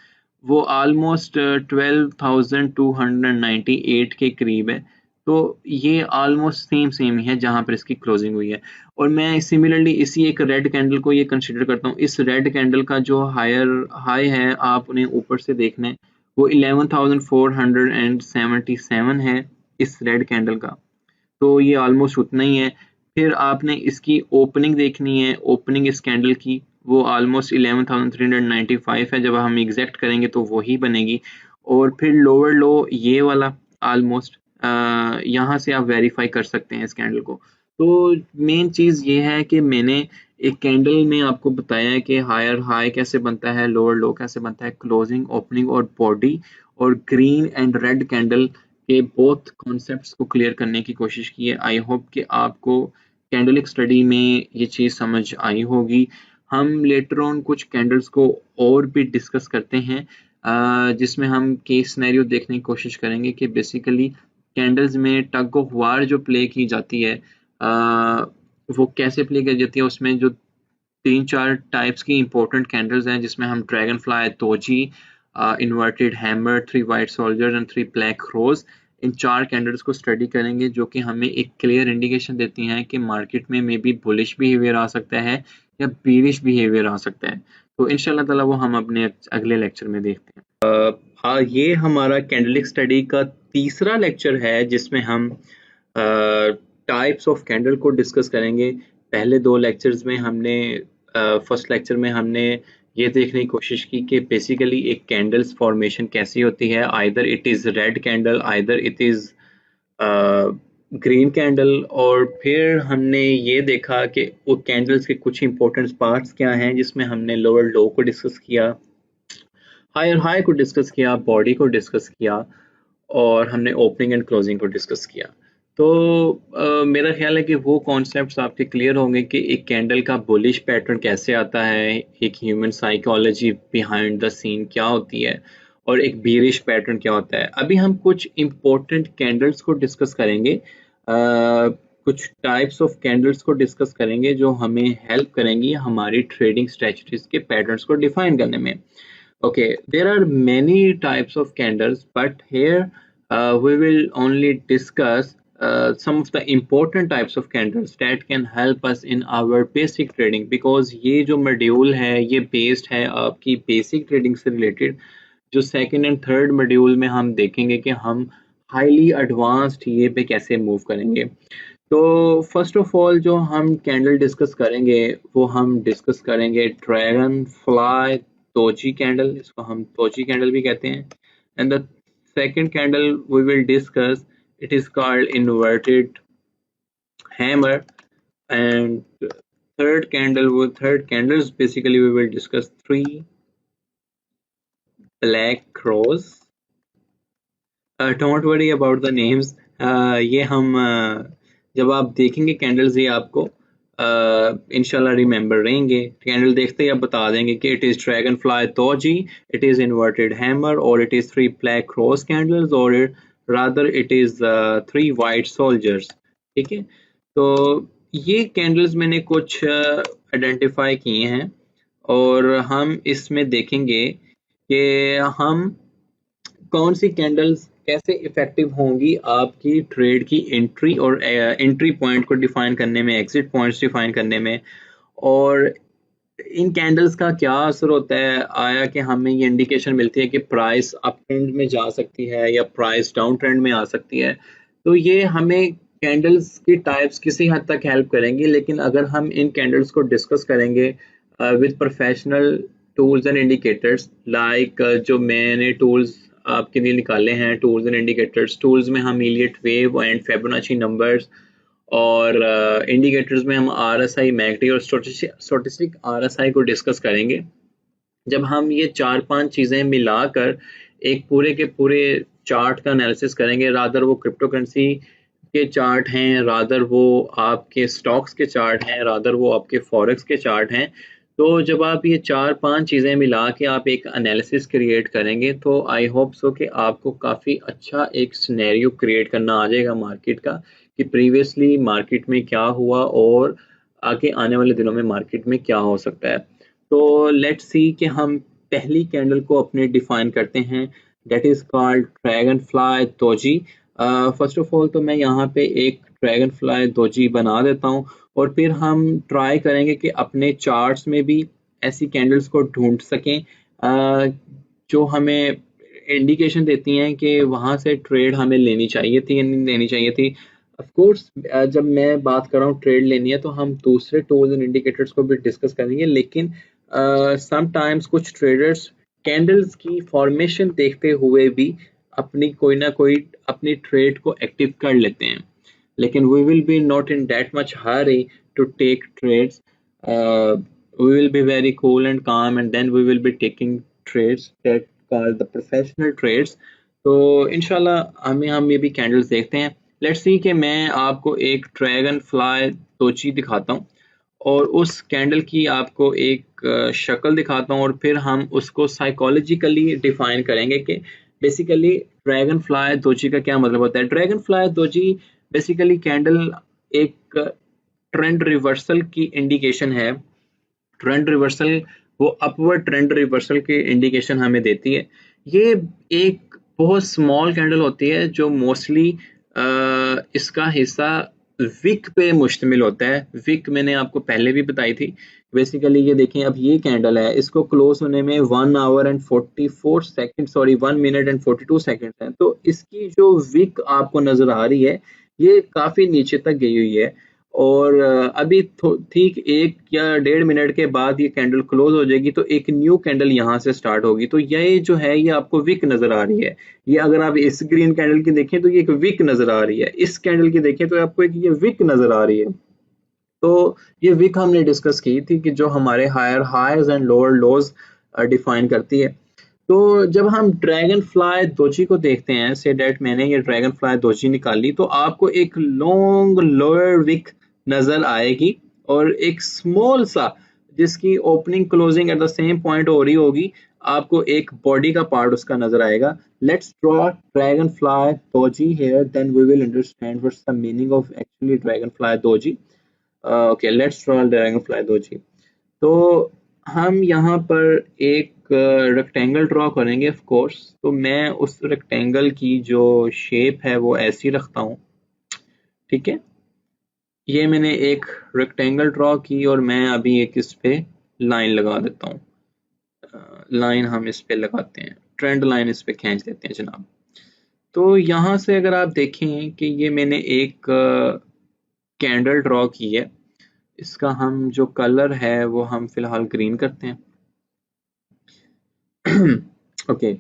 वो ऑलमोस्ट 12,298 के करीब है। तो ये ऑलमोस्ट सेम ही है जहां पर इसकी क्लोजिंग हुई है। और मैं सिमिलरली इसी एक रेड कैंडल को ये कंसिडर करता हूँ, इस रेड कैंडल का जो हायर हाई है आप उन्हें ऊपर से देखना है वो 11,477 है इस रेड कैंडल का, तो ये ऑलमोस्ट उतना ही है। फिर आपने इसकी ओपनिंग देखनी है, ओपनिंग इस कैंडल की वो ऑलमोस्ट 11,395 है, जब हम एग्जैक्ट करेंगे तो वही बनेगी। और फिर लोअर लो ये वाला ऑलमोस्ट यहाँ से आप वेरीफाई कर सकते हैं इस कैंडल को। तो मेन चीज़ ये है कि मैंने एक कैंडल में आपको बताया है कि हायर हाई कैसे बनता है, लोअर लो कैसे बनता है, क्लोजिंग, ओपनिंग और बॉडी, और ग्रीन एंड रेड कैंडल के बोथ कॉन्सेप्ट्स को क्लियर करने की कोशिश की है। आई होप कि आपको कैंडलिक स्टडी में ये चीज़ समझ आई होगी। हम लेटर ऑन कुछ कैंडल्स को और भी डिस्कस करते हैं, जिसमें हम केस सिनेरियो देखने की कोशिश करेंगे कि बेसिकली कैंडल्स में टग ऑफ वार जो प्ले की जाती है वो कैसे प्ले की जाती है। उसमें जो 3-4 टाइप्स की इंपॉर्टेंट कैंडल्स हैं जिसमें हम dragon fly, doji, inverted hammer, 3 white soldiers and 3 black crows, इन 4 कैंडल्स को स्टडी करेंगे जो कि हमें एक क्लियर इंडिकेशन देती हैं कि मार्केट में मे बी बुलिश बिहेवियर आ सकता है या बीरिश बिहेवियर आ सकता है। तो इंशाल्लाह ताला वो हम अपने अगले लेक्चर में देखते हैं। हाँ, ये हमारा कैंडलिक स्टडी का तीसरा लेक्चर है जिसमें हम टाइप्स ऑफ कैंडल को डिस्कस करेंगे। पहले 2 लेक्चर्स में हमने फर्स्ट लेक्चर में हमने ये देखने की कोशिश की कि बेसिकली एक कैंडल्स फॉर्मेशन कैसी होती है, either it is red candle, either it is green candle, और फिर हमने ये देखा कि वो कैंडल्स के कुछ इंपॉर्टेंट पार्ट्स क्या हैं जिसमें हमने लोअर लो को डिस्कस किया, हायर हाई को डिस्कस किया, बॉडी को डिस्कस किया, और हमने ओपनिंग एंड क्लोजिंग को डिस्कस किया। तो मेरा ख्याल है कि वो कॉन्सेप्ट्स आपके क्लियर होंगे कि एक कैंडल का बुलिश पैटर्न कैसे आता है, एक human psychology behind the scene क्या होती है, और एक बीरिश पैटर्न क्या होता है। अभी हम कुछ इम्पोर्टेंट कैंडल्स को डिस्कस करेंगे, कुछ टाइप्स ऑफ कैंडल्स को डिस्कस करेंगे जो हमें हेल्प करेंगी हमारी ट्रेडिंग स्ट्रेटजीज के पैटर्न्स को डिफाइन करने में। Okay, there are many types of candles, but here we will only discuss some of the important types of candles that can help us in our basic trading, because ये जो module है ये based है आपकी basic trading से related. जो second and third module में हम देखेंगे कि हम हाईली एडवांस्ड ये पे कैसे मूव करेंगे। तो फर्स्ट ऑफ ऑल जो हम कैंडल डिस्कस करेंगे वो हम डिस्कस करेंगे ड्रैगन फ्लाई तोजी कैंडल, इसको हम तोजी कैंडल भी कहते हैं। And the second candle we will discuss, it is called inverted hammer. And third candles basically we will discuss 3 black crows. Don't worry about the names. ये हम जब आप देखेंगे कैंडल्स ये आपको इंशाल्लाह रिमेंबर रहेंगे। कैंडल देखते ही आप बता देंगे कि it is dragon fly doji, it is inverted hammer, और it is 3 black cross candles, और rather it is 3 white soldiers. ठीक है, तो ये कैंडल्स मैंने कुछ आइडेंटिफाई किए हैं और हम इसमें देखेंगे कि हम कौन सी कैंडल्स कैसे इफेक्टिव होंगी आपकी ट्रेड की एंट्री और एंट्री पॉइंट को डिफाइन करने में, एग्जिट पॉइंट्स डिफाइन करने में, और इन कैंडल्स का क्या असर होता है, आया कि हमें ये इंडिकेशन मिलती है कि प्राइस अप ट्रेंड में जा सकती है या प्राइस डाउन ट्रेंड में आ सकती है। तो ये हमें कैंडल्स की टाइप्स किसी हद तक हेल्प करेंगी, लेकिन अगर हम इन कैंडल्स को डिस्कस करेंगे with professional tools and indicators, like जो मैंने टूल्स आपके लिए निकाले हैं, टूल्स एंड इंडिकेटर्स, टूल्स में हम Elliot wave and Fibonacci numbers, और इंडिकेटर्स में हम RSI, मैकडी और स्टोचस्टिक RSI को डिस्कस करेंगे। जब हम ये 4-5 चीज़ें मिलाकर एक पूरे के पूरे चार्ट का एनालिसिस करेंगे, रादर वो क्रिप्टो करेंसी के चार्ट हैं, रादर वो आपके स्टॉक्स के चार्ट हैं, रादर वो आपके फॉरेक्स के चार्ट हैं, तो जब आप ये 4-5 चीज़ें मिला के आप एक एनालिसिस क्रिएट करेंगे, तो आई होप सो कि आपको काफ़ी अच्छा एक सिनेरियो क्रिएट करना आ जाएगा मार्केट का, कि प्रीवियसली मार्केट में क्या हुआ और आगे आने वाले दिनों में मार्केट में क्या हो सकता है। तो लेट्स सी कि हम पहली कैंडल को अपने डिफाइन करते हैं, that is called dragon fly doji. First of all तो मैं यहाँ पे एक ड्रैगन फ्लाई दोजी बना देता हूँ, और फिर हम ट्राई करेंगे कि अपने चार्ट्स में भी ऐसी कैंडल्स को ढूंढ सकें जो हमें इंडिकेशन देती हैं कि वहाँ से ट्रेड हमें लेनी चाहिए थी या नहीं लेनी चाहिए थी। ऑफ कोर्स जब मैं बात कर रहा हूँ ट्रेड लेनी है, तो हम दूसरे टूल्स एंड इंडिकेटर्स को भी डिस्कस करेंगे, लेकिन समटाइम्स कुछ ट्रेडर्स कैंडल्स की फॉर्मेशन देखते हुए भी अपनी कोई ना कोई अपनी ट्रेड को एक्टिव कर लेते हैं, लेकिन we will be not in that much hurry to take trades. We will be very cool and calm, and then we will be taking trades that called the professional trades. तो इंशाल्लाह हम ये भी candles देखते हैं। Let's see कि मैं आपको एक ड्रैगन फ्लाई तोची दिखाता हूँ, और उस कैंडल की आपको एक शक्ल दिखाता हूँ, और फिर हम उसको साइकोलॉजिकली डिफाइन करेंगे कि बेसिकली ड्रैगन फ्लाई दोजी का क्या मतलब होता है। Dragon fly doji basically candle एक ट्रेंड रिवर्सल की इंडिकेशन है। ट्रेंड रिवर्सल, वो अपवर्ड ट्रेंड रिवर्सल की इंडिकेशन हमें देती है। ये एक बहुत स्मॉल कैंडल होती है जो मोस्टली इसका हिस्सा विक पे मुश्तमिल होता है। विक मैंने आपको पहले भी बताई थी। बेसिकली ये देखें, अब ये कैंडल है, इसको क्लोज होने में 1 our and 44 second, sorry 1 minute and 42 second है। तो इसकी जो विक आपको नजर आ रही है, ये काफी नीचे तक गई हुई है, और अभी ठीक 1 या 1.5 मिनट के बाद ये कैंडल क्लोज हो जाएगी, तो एक न्यू कैंडल यहाँ से स्टार्ट होगी। तो ये जो है ये आपको विक नजर आ रही है। ये अगर आप इस ग्रीन कैंडल की देखें तो ये एक विक नजर आ रही है, इस कैंडल की देखें तो आपको एक ये विक नजर आ रही है। तो ये विक हमने डिस्कस की थी कि जो हमारे higher highs and lower lows define करती है। तो जब हम ड्रैगन फ्लाई दोची को देखते हैं, से डेट मैंने ये ड्रैगन फ्लाई दोची निकाली, तो आपको एक लॉन्ग लोअर विक नजर आएगी, और एक स्मॉल सा जिसकी opening closing at the same point हो रही होगी, आपको एक बॉडी का पार्ट उसका नजर आएगा। Let's draw dragon fly doji here, then we will understand what's the meaning of actually dragon fly doji. Okay, let's draw dragon fly doji. तो हम यहाँ पर एक रेक्टेंगल ड्रॉ करेंगे ऑफ कोर्स। तो मैं उस रेक्टेंगल की जो शेप है वो ऐसी रखता हूँ, ठीक है। ये मैंने एक रेक्टेंगल ड्रॉ की, और मैं अभी एक इस पे लाइन लगा देता हूँ। लाइन हम इस पे लगाते हैं, ट्रेंड लाइन इस पे खींच देते हैं जनाब। तो यहाँ से अगर आप देखें कि ये मैंने एक कैंडल ड्रॉ की है, इसका हम जो कलर है वो हम फिलहाल ग्रीन करते हैं। ओके,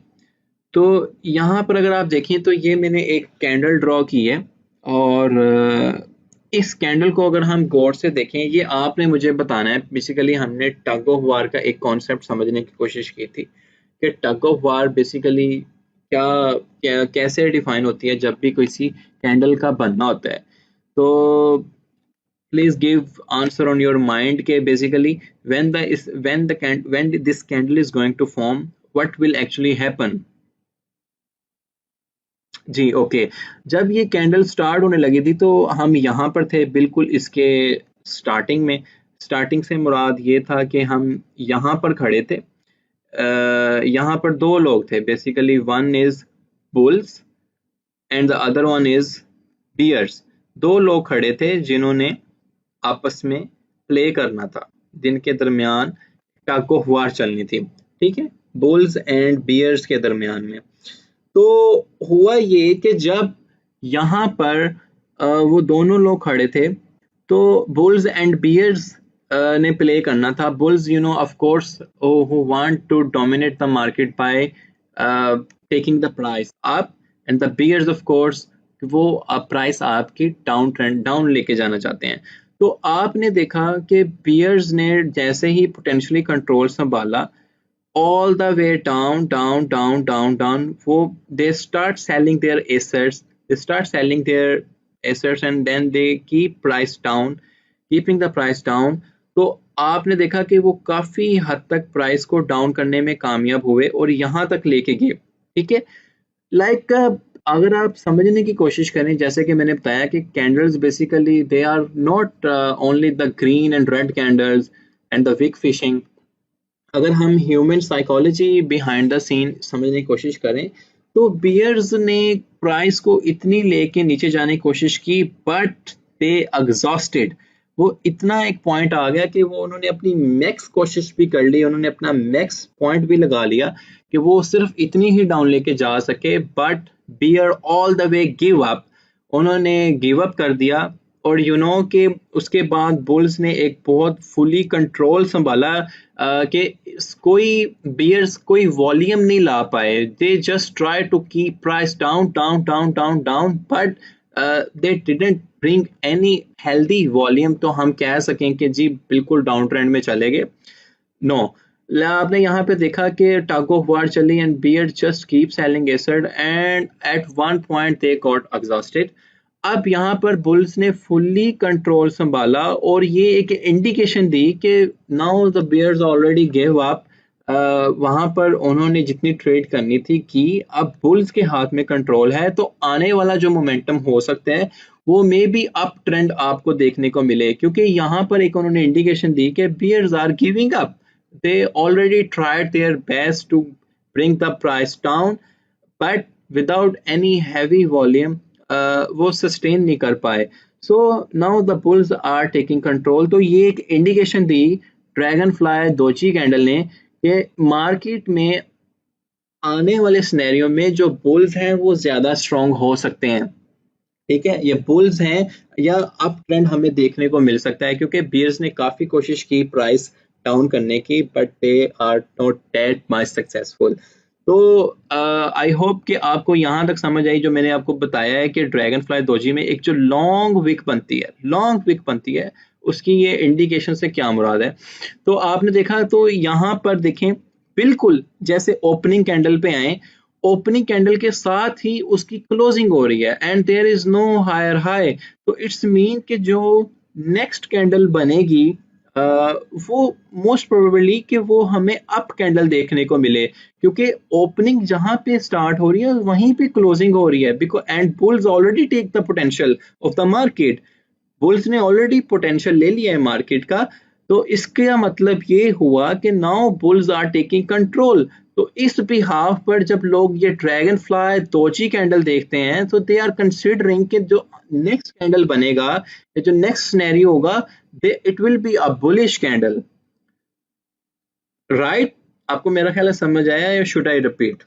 तो यहाँ पर अगर आप देखें तो ये मैंने एक कैंडल ड्रॉ की है, और इस कैंडल को अगर हम गौर से देखें, ये आपने मुझे बताना है। बेसिकली हमने टग ऑफ वार का एक कॉन्सेप्ट समझने की कोशिश की थी कि टग ऑफ वार बेसिकली क्या कैसे डिफाइन होती है जब भी किसी कैंडल का बनना होता है। तो please give answer on your mind के basically when this candle is going to form, what will actually happen। जी ओके, जब ये कैंडल स्टार्ट होने लगी थी तो हम यहाँ पर थे बिल्कुल इसके स्टार्टिंग में। स्टार्टिंग से मुराद ये था कि हम यहाँ पर खड़े थे। यहाँ पर दो लोग थे basically, one is bulls and the other one is bears. दो लोग खड़े थे जिन्होंने आपस में प्ले करना था। जिनके दरमियान टग ऑफ वार चलनी थी, ठीक है, बुल्स एंड बियर्स के दरमियान में। तो हुआ ये कि जब यहाँ पर वो दोनों लोग खड़े थे, तो बुल्स एंड बियर्स ने प्ले करना था। Bulls, you know, of course, who want to dominate the market by taking the price up, and the bears of course वो प्राइस आपकी डाउन ट्रेंड डाउन लेके जाना चाहते हैं। तो आपने देखा कि बियर्स ने जैसे ही पोटेंशियली कंट्रोल संभाला, all the way down, वो they start selling their assets and then they keeping the price down। तो आपने देखा कि वो काफी हद तक प्राइस को डाउन करने में कामयाब हुए और यहाँ तक लेके गए, ठीक है। लाइक अगर आप समझने की कोशिश करें, जैसे कि मैंने बताया कि candles basically they are not only the green and red candles and the wick fishing. अगर हम human psychology behind the scene समझने की कोशिश करें, तो बियर्स ने प्राइस को इतनी लेके नीचे जाने की कोशिश की, बट दे एग्जॉस्टेड। वो इतना एक पॉइंट आ गया कि वो उन्होंने अपनी मैक्स कोशिश भी कर ली, उन्होंने अपना मैक्स पॉइंट भी लगा लिया कि वो सिर्फ इतनी ही डाउन लेके जा सके, but bear all the way give up. उन्होंने गिव अप कर दिया। और यू नो कि उसके बाद बुल्स ने एक बहुत फुली कंट्रोल संभाला कि कोई बियर्स कोई वॉल्यूम नहीं ला पाए। They just try to keep price down down down down down, but they didn't bring any healthy volume. तो हम कह सकें कि जी बिल्कुल डाउन ट्रेंड में चले गए। नो, आपने यहाँ पे देखा कि टग ऑफ वार चली and bear just keep selling asset and at one point they got exhausted. अब यहाँ पर बुल्स ने फुल्ली कंट्रोल संभाला और ये एक इंडिकेशन दी कि now the bears already give up. वहां पर उन्होंने जितनी ट्रेड करनी थी की, अब बुल्स के हाथ में कंट्रोल है। तो आने वाला जो मोमेंटम हो सकता है वो मे बी अप ट्रेंड आपको देखने को मिले, क्योंकि यहाँ पर एक उन्होंने इंडिकेशन दी कि bears are giving up. They already tried their best to bring the price down, but without any heavy volume वो सस्टेन नहीं कर पाए। So now the bulls are taking control. तो ये एक इंडिकेशन दी ड्रैगन फ्लाई दोजी कैंडल ने कि मार्केट में आने वाले सिनेरियो में जो बुल्स हैं वो ज्यादा स्ट्रॉन्ग हो सकते हैं, ठीक है। ये बुल्स हैं या अप ट्रेंड हमें देखने को मिल सकता है, क्योंकि बियर्स ने काफी कोशिश की प्राइस डाउन करने की, but they are not that much successful. तो आई होप कि आपको यहाँ तक समझ आई जो मैंने आपको बताया है कि ड्रैगन फ्लाई दोजी में एक जो लॉन्ग विक बनती है उसकी ये इंडिकेशन से क्या मुराद है। तो आपने देखा, तो यहाँ पर देखें बिल्कुल जैसे ओपनिंग कैंडल पे आए, ओपनिंग कैंडल के साथ ही उसकी क्लोजिंग हो रही है and there is no higher high. तो इट्स मीन कि जो नेक्स्ट कैंडल बनेगी वो मोस्ट प्रोबेबली कि वो हमें अप कैंडल देखने को मिले, क्योंकि ओपनिंग जहां पे स्टार्ट हो रही है वहीं पे क्लोजिंग हो रही है। Because and bulls already take the potential of the market. Bulls ने ऑलरेडी पोटेंशियल ले लिया है मार्केट का। तो इसका मतलब ये हुआ कि now bulls are taking control. तो इस बिहाफ पर जब लोग ये ड्रैगन फ्लाई दोजी कैंडल देखते हैं, तो दे आर कंसिडरिंग कि जो नेक्स्ट कैंडल बनेगा या जो नेक्स्ट सिनेरियो होगा, it will be a bullish candle, right. आपको मेरा ख्याल है समझ आया, या शुड आई रिपीट?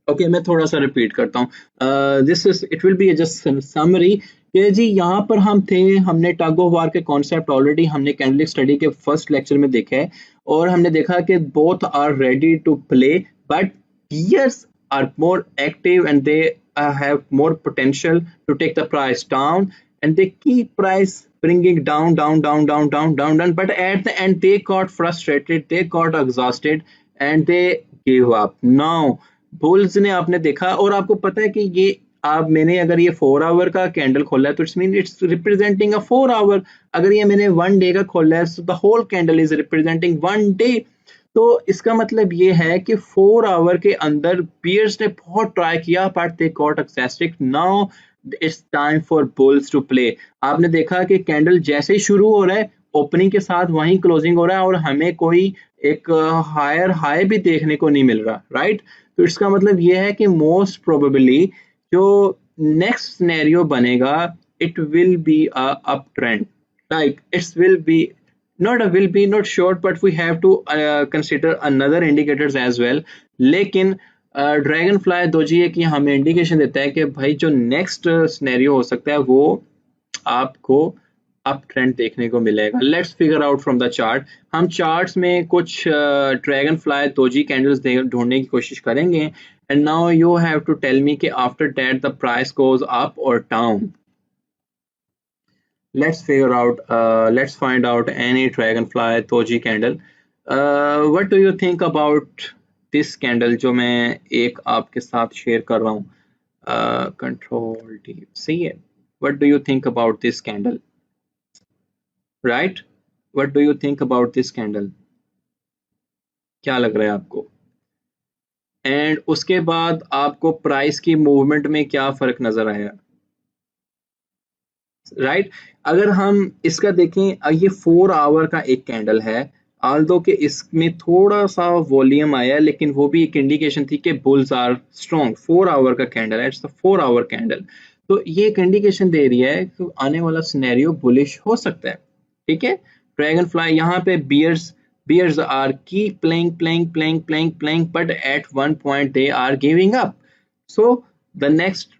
ओके, मैं थोड़ा सा रिपीट करता हूँ। This is it will be just summary कि जी यहाँ पर हम थे, हमने टग ऑफ वार के कॉन्सेप्ट ऑलरेडी हमने कैंडलिक स्टडी के फर्स्ट लेक्चर में देखा है, और हमने देखा कि both are ready to play, but bears are more active and they have more potential to take the price down, and they keep price bringing down, but at the end they got frustrated, they got exhausted and they gave up. Now bulls ने आपने देखा, और आपको पता है कि ये आप मैंने अगर ये 4 आवर का कैंडल खोला है तो it's mean it's representing a 4 hour. अगर ये मैंने 1 डे का खोला है तो the whole candle is representing 1 day. तो इसका मतलब ये है कि 4 आवर के अंदर बियर्स ने बहुत ट्राई किया, but they got exhausted. Now it's time for bulls to play. आपने देखा कि कैंडल जैसे ही शुरू हो रहा है, ओपनिंग के साथ वहीं क्लोजिंग हो रहा है, और हमें कोई एक हायर हाई भी देखने को नहीं मिल रहा, राइट। तो इसका मतलब ये है कि मोस्ट प्रोबेबली जो नेक्स्ट सिनेरियो बनेगा, it will be a up trend, like it's will be not a will be not short, but we have to consider another indicators as well. लेकिन ड्रैगन फ्लाई दोजी एक ये हमें indication देता है कि भाई जो नेक्स्ट सिनेरियो हो सकता है वो आपको अप ट्रेंड देखने को मिलेगा. Let's figure out from the chart. हम चार्ट्स में कुछ ड्रैगन फ्लाई दोजी कैंडल्स ढूंढने की कोशिश करेंगे, and now you have to tell me कि after that the price goes up और down. Let's find out any dragonfly doji candle. What do you think about this candle जो मैं एक आपके साथ शेयर कर रहा हूँ? Control D, सही है. What do you think about this candle? Right? What do you think about this candle? क्या लग रहा है आपको? एंड उसके बाद आपको प्राइस की मूवमेंट में क्या फर्क नजर आया? राइट अगर हम इसका देखें, ये 4 आवर का एक कैंडल है, आल्दो के इसमें थोड़ा सा वॉल्यूम आया, लेकिन वो भी एक इंडिकेशन थी कि बुल्स आर स्ट्रॉन्ग. 4 आवर का कैंडल है, इट्स अ 4 आवर कैंडल. तो ये एक इंडिकेशन दे रही है कि आने वाला सिनेरियो बुलिश हो सकता है. ठीक है, ड्रैगन फ्लाई यहाँ पे bears are keep playing, but at one point they are giving up. So the next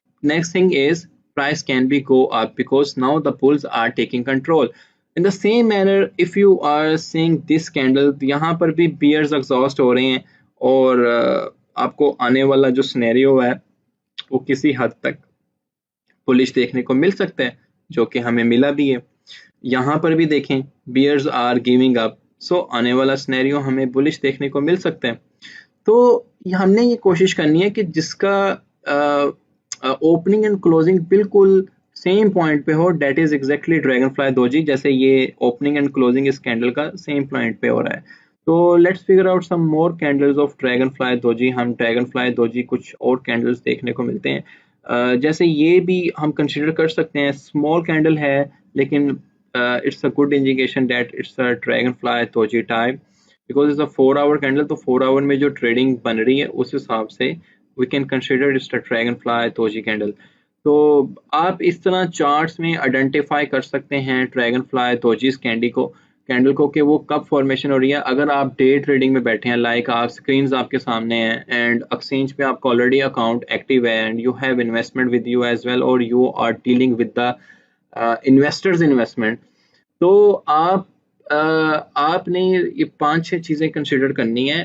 thing is price can be go up because now the bulls are taking control. In the same manner, if you are seeing this candle, यहाँ पर भी bears exhaust हो रहे हैं और आपको आने वाला जो सिनेरियो है वो किसी हद तक बुलिश देखने को मिल सकता है, जो कि हमें मिला भी है. यहाँ पर भी देखें bears are giving up, सो आने वाला सिनेरियो हमें बुलिश देखने को मिल सकता है. तो हमने ये कोशिश करनी है कि जिसका ओपनिंग एंड क्लोजिंग बिल्कुल सेम पॉइंट पे हो, that is exactly dragon fly doji. जैसे ये ओपनिंग एंड क्लोजिंग इस कैंडल का सेम पॉइंट पे हो रहा है. तो let's figure out some more candles of dragon fly doji. हम ड्रैगन फ्लाई दोजी कुछ और कैंडल्स देखने को मिलते हैं. जैसे ये भी हम कंसिडर कर सकते हैं, स्मॉल कैंडल है लेकिन it's a good indication that it's a dragonfly doji type because it's a 4 hour candle. तो 4 hour में जो ट्रेडिंग बन रही है उस हिसाब से we can consider it's a dragonfly doji candle. तो आप इस तरह चार्ट्स में आइडेंटिफाई कर सकते हैं ड्रैगनफ्लाई दोजी कैंडल को कि वो कब फॉर्मेशन हो रही है. अगर आप डे ट्रेडिंग में बैठे हैं, लाइक आप स्क्रीन आपके सामने हैं एंड एक्सचेंज पे आपका ऑलरेडी अकाउंट एक्टिव है and you have investment with you as well, और you are dealing with the investors investment, तो आपने ये 5-6 चीज़ें कंसिडर करनी है.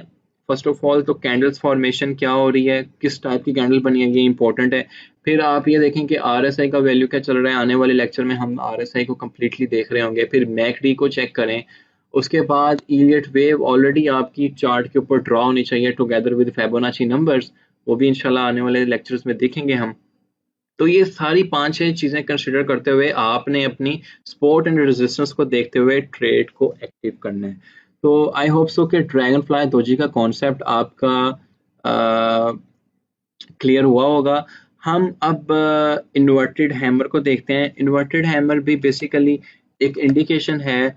फर्स्ट ऑफ ऑल तो कैंडल्स फॉर्मेशन क्या हो रही है, किस टाइप की कैंडल बनी है, ये इंपॉर्टेंट है. फिर आप ये देखें कि आरएसआई का वैल्यू क्या चल रहा है. आने वाले लेक्चर में हम आरएसआई को कम्प्लीटली देख रहे होंगे. फिर मैकडी को चेक करें. उसके बाद इलियट वेव ऑलरेडी आपकी चार्ट के ऊपर ड्रॉ होनी चाहिए टुगेदर विद फिबोनाची नंबर्स, वो भी इंशाल्लाह आने वाले लेक्चर्स में देखेंगे हम. तो ये सारी 5-6 चीज़ें कंसिडर करते हुए आपने अपनी सपोर्ट एंड रेजिस्टेंस को देखते हुए ट्रेड को एक्टिव करना है. तो आई होप सो कि ड्रैगन फ्लाई दोजी का कॉन्सेप्ट आपका क्लियर हुआ होगा. हम अब इन्वर्टेड हैमर को देखते हैं. इन्वर्टेड हैमर भी बेसिकली एक इंडिकेशन है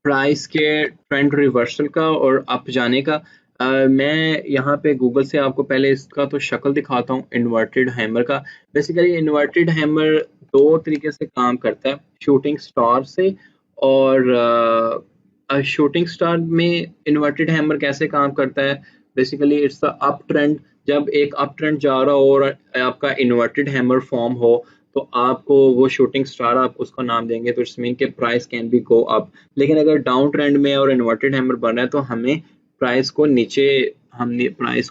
प्राइस के ट्रेंड रिवर्सल का और अप जाने का. मैं यहाँ पे गूगल से आपको पहले इसका तो शक्ल दिखाता हूँ इन्वर्टेड हैमर का. बेसिकली इन्वर्टेड हैमर 2 तरीके से काम करता है, शूटिंग स्टार से. और शूटिंग स्टार में इन्वर्टेड हैमर कैसे काम करता है, basically it's the up trend. जब एक अप ट्रेंड जा रहा हो और आपका इन्वर्टेड हैमर फॉर्म हो तो आपको वो शूटिंग स्टार आप उसको नाम देंगे, तो इट्स मीन के price can be go up. लेकिन अगर डाउन ट्रेंड में और इन्वर्टेड हैमर बन रहा है तो हमें प्राइस को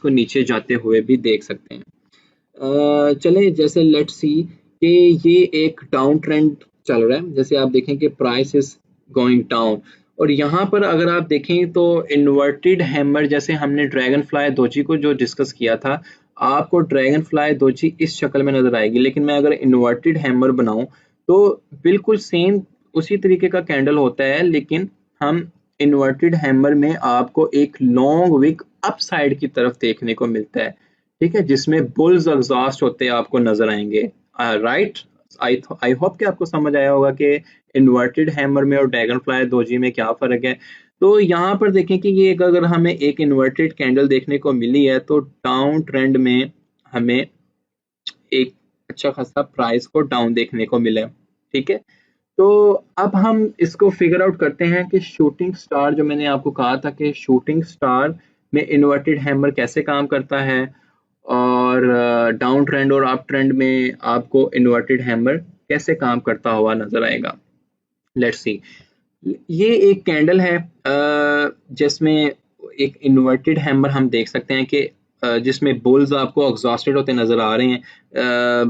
नीचे जाते हुए भी देख सकते हैं. चलें, जैसे लेट्स सी कि ये एक डाउन ट्रेंड चल रहा है. जैसे आप देखें कि प्राइस इज गोइंग डाउन, और यहाँ पर अगर आप देखें तो इन्वर्टेड हैमर, जैसे हमने ड्रैगन फ्लाई दोजी को जो डिस्कस किया था, आपको ड्रैगन फ्लाई दोजी इस शक्ल में नजर आएगी. लेकिन मैं अगर इन्वर्टेड हैमर बनाऊं तो बिल्कुल सेम उसी तरीके का कैंडल होता है, लेकिन हम इन्वर्टेड हैमर में आपको एक लॉन्ग विक अप साइड की तरफ देखने को मिलता है. ठीक है, जिसमें बुल्स एग्जॉस्ट होते आपको नजर आएंगे. राइट, आई होप कि आपको समझ आया होगा कि इन्वर्टेड हैमर में और ड्रैगन फ्लाई दोजी में क्या फर्क है. तो यहाँ पर देखें कि ये अगर हमें एक इन्वर्टेड कैंडल देखने को मिली है तो डाउन ट्रेंड में हमें एक अच्छा खासा प्राइस को डाउन देखने को मिला है. ठीक है, तो अब हम इसको फिगर आउट करते हैं कि शूटिंग स्टार, जो मैंने आपको कहा था कि शूटिंग स्टार में इन्वर्टेड हैमर कैसे काम करता है, और डाउन ट्रेंड और अप ट्रेंड में आपको इन्वर्टेड हैमर कैसे काम करता हुआ नजर आएगा। लेट्स सी, ये एक कैंडल है जिसमें एक इन्वर्टेड हैमर हम देख सकते हैं कि जिसमें बुल्स आपको एग्जॉस्टेड होते नजर आ रहे हैं।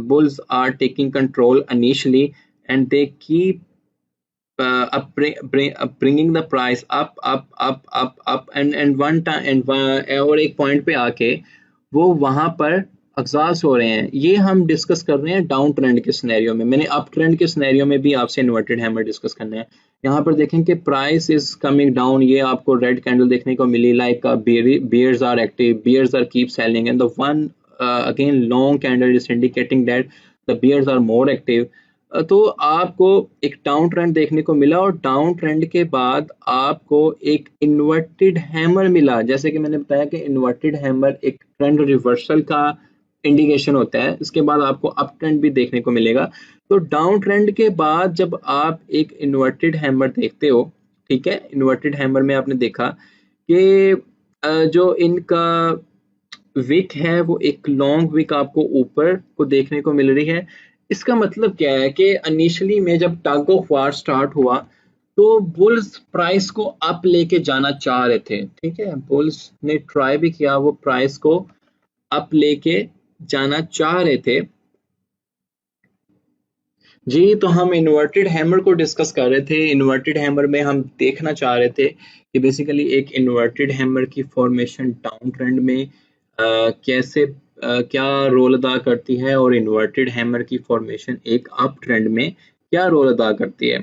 Bulls are taking control initially and they keep bringing the price up and one time and और एक पॉइंट पे आके वो वहां पर एग्जॉस्ट हो रहे हैं। ये हम डिस्कस कर रहे हैं डाउन ट्रेंड के सिनेरियो में। मैंने अप ट्रेंड के सिनेरियो में भी आपसे इन्वर्टेड हैमर डिस्कस करना है। यहाँ पर देखें कि प्राइस इज कमिंग डाउन, ये आपको रेड कैंडल देखने को मिली, like bears are active, bears are keep selling and the one again long candle is indicating that the bears are more active। तो आपको एक डाउन ट्रेंड देखने को मिला और डाउन ट्रेंड के बाद आपको एक इन्वर्टेड हैमर मिला। जैसे कि मैंने बताया कि इन्वर्टेड हैमर एक ट्रेंड रिवर्सल का इंडिकेशन होता है। इसके बाद आपको अप ट्रेंड भी देखने को मिलेगा। तो डाउन ट्रेंड के बाद जब आप एक इन्वर्टेड हैमर देखते हो, ठीक है, इन्वर्टेड हैमर में आपने देखा कि जो इनका विक है वो एक लॉन्ग विक आपको ऊपर को देखने को मिल रही है। इसका मतलब क्या है कि इनिशियली में जब टग ऑफ वार स्टार्ट हुआ तो बुल्स प्राइस को अप लेके जाना चाह रहे थे, ठीक है, बुल्स ने ट्राई भी किया, वो प्राइस को अप लेके जाना चाह रहे थे। जी, तो हम इन्वर्टेड हैमर को डिस्कस कर रहे थे। इन्वर्टेड हैमर में हम देखना चाह रहे थे कि बेसिकली एक इन्वर्टेड हैमर की फॉर्मेशन डाउन ट्रेंड में कैसे क्या रोल अदा करती है और इन्वर्टेड हैमर की फॉर्मेशन एक अप ट्रेंड में क्या रोल अदा करती है।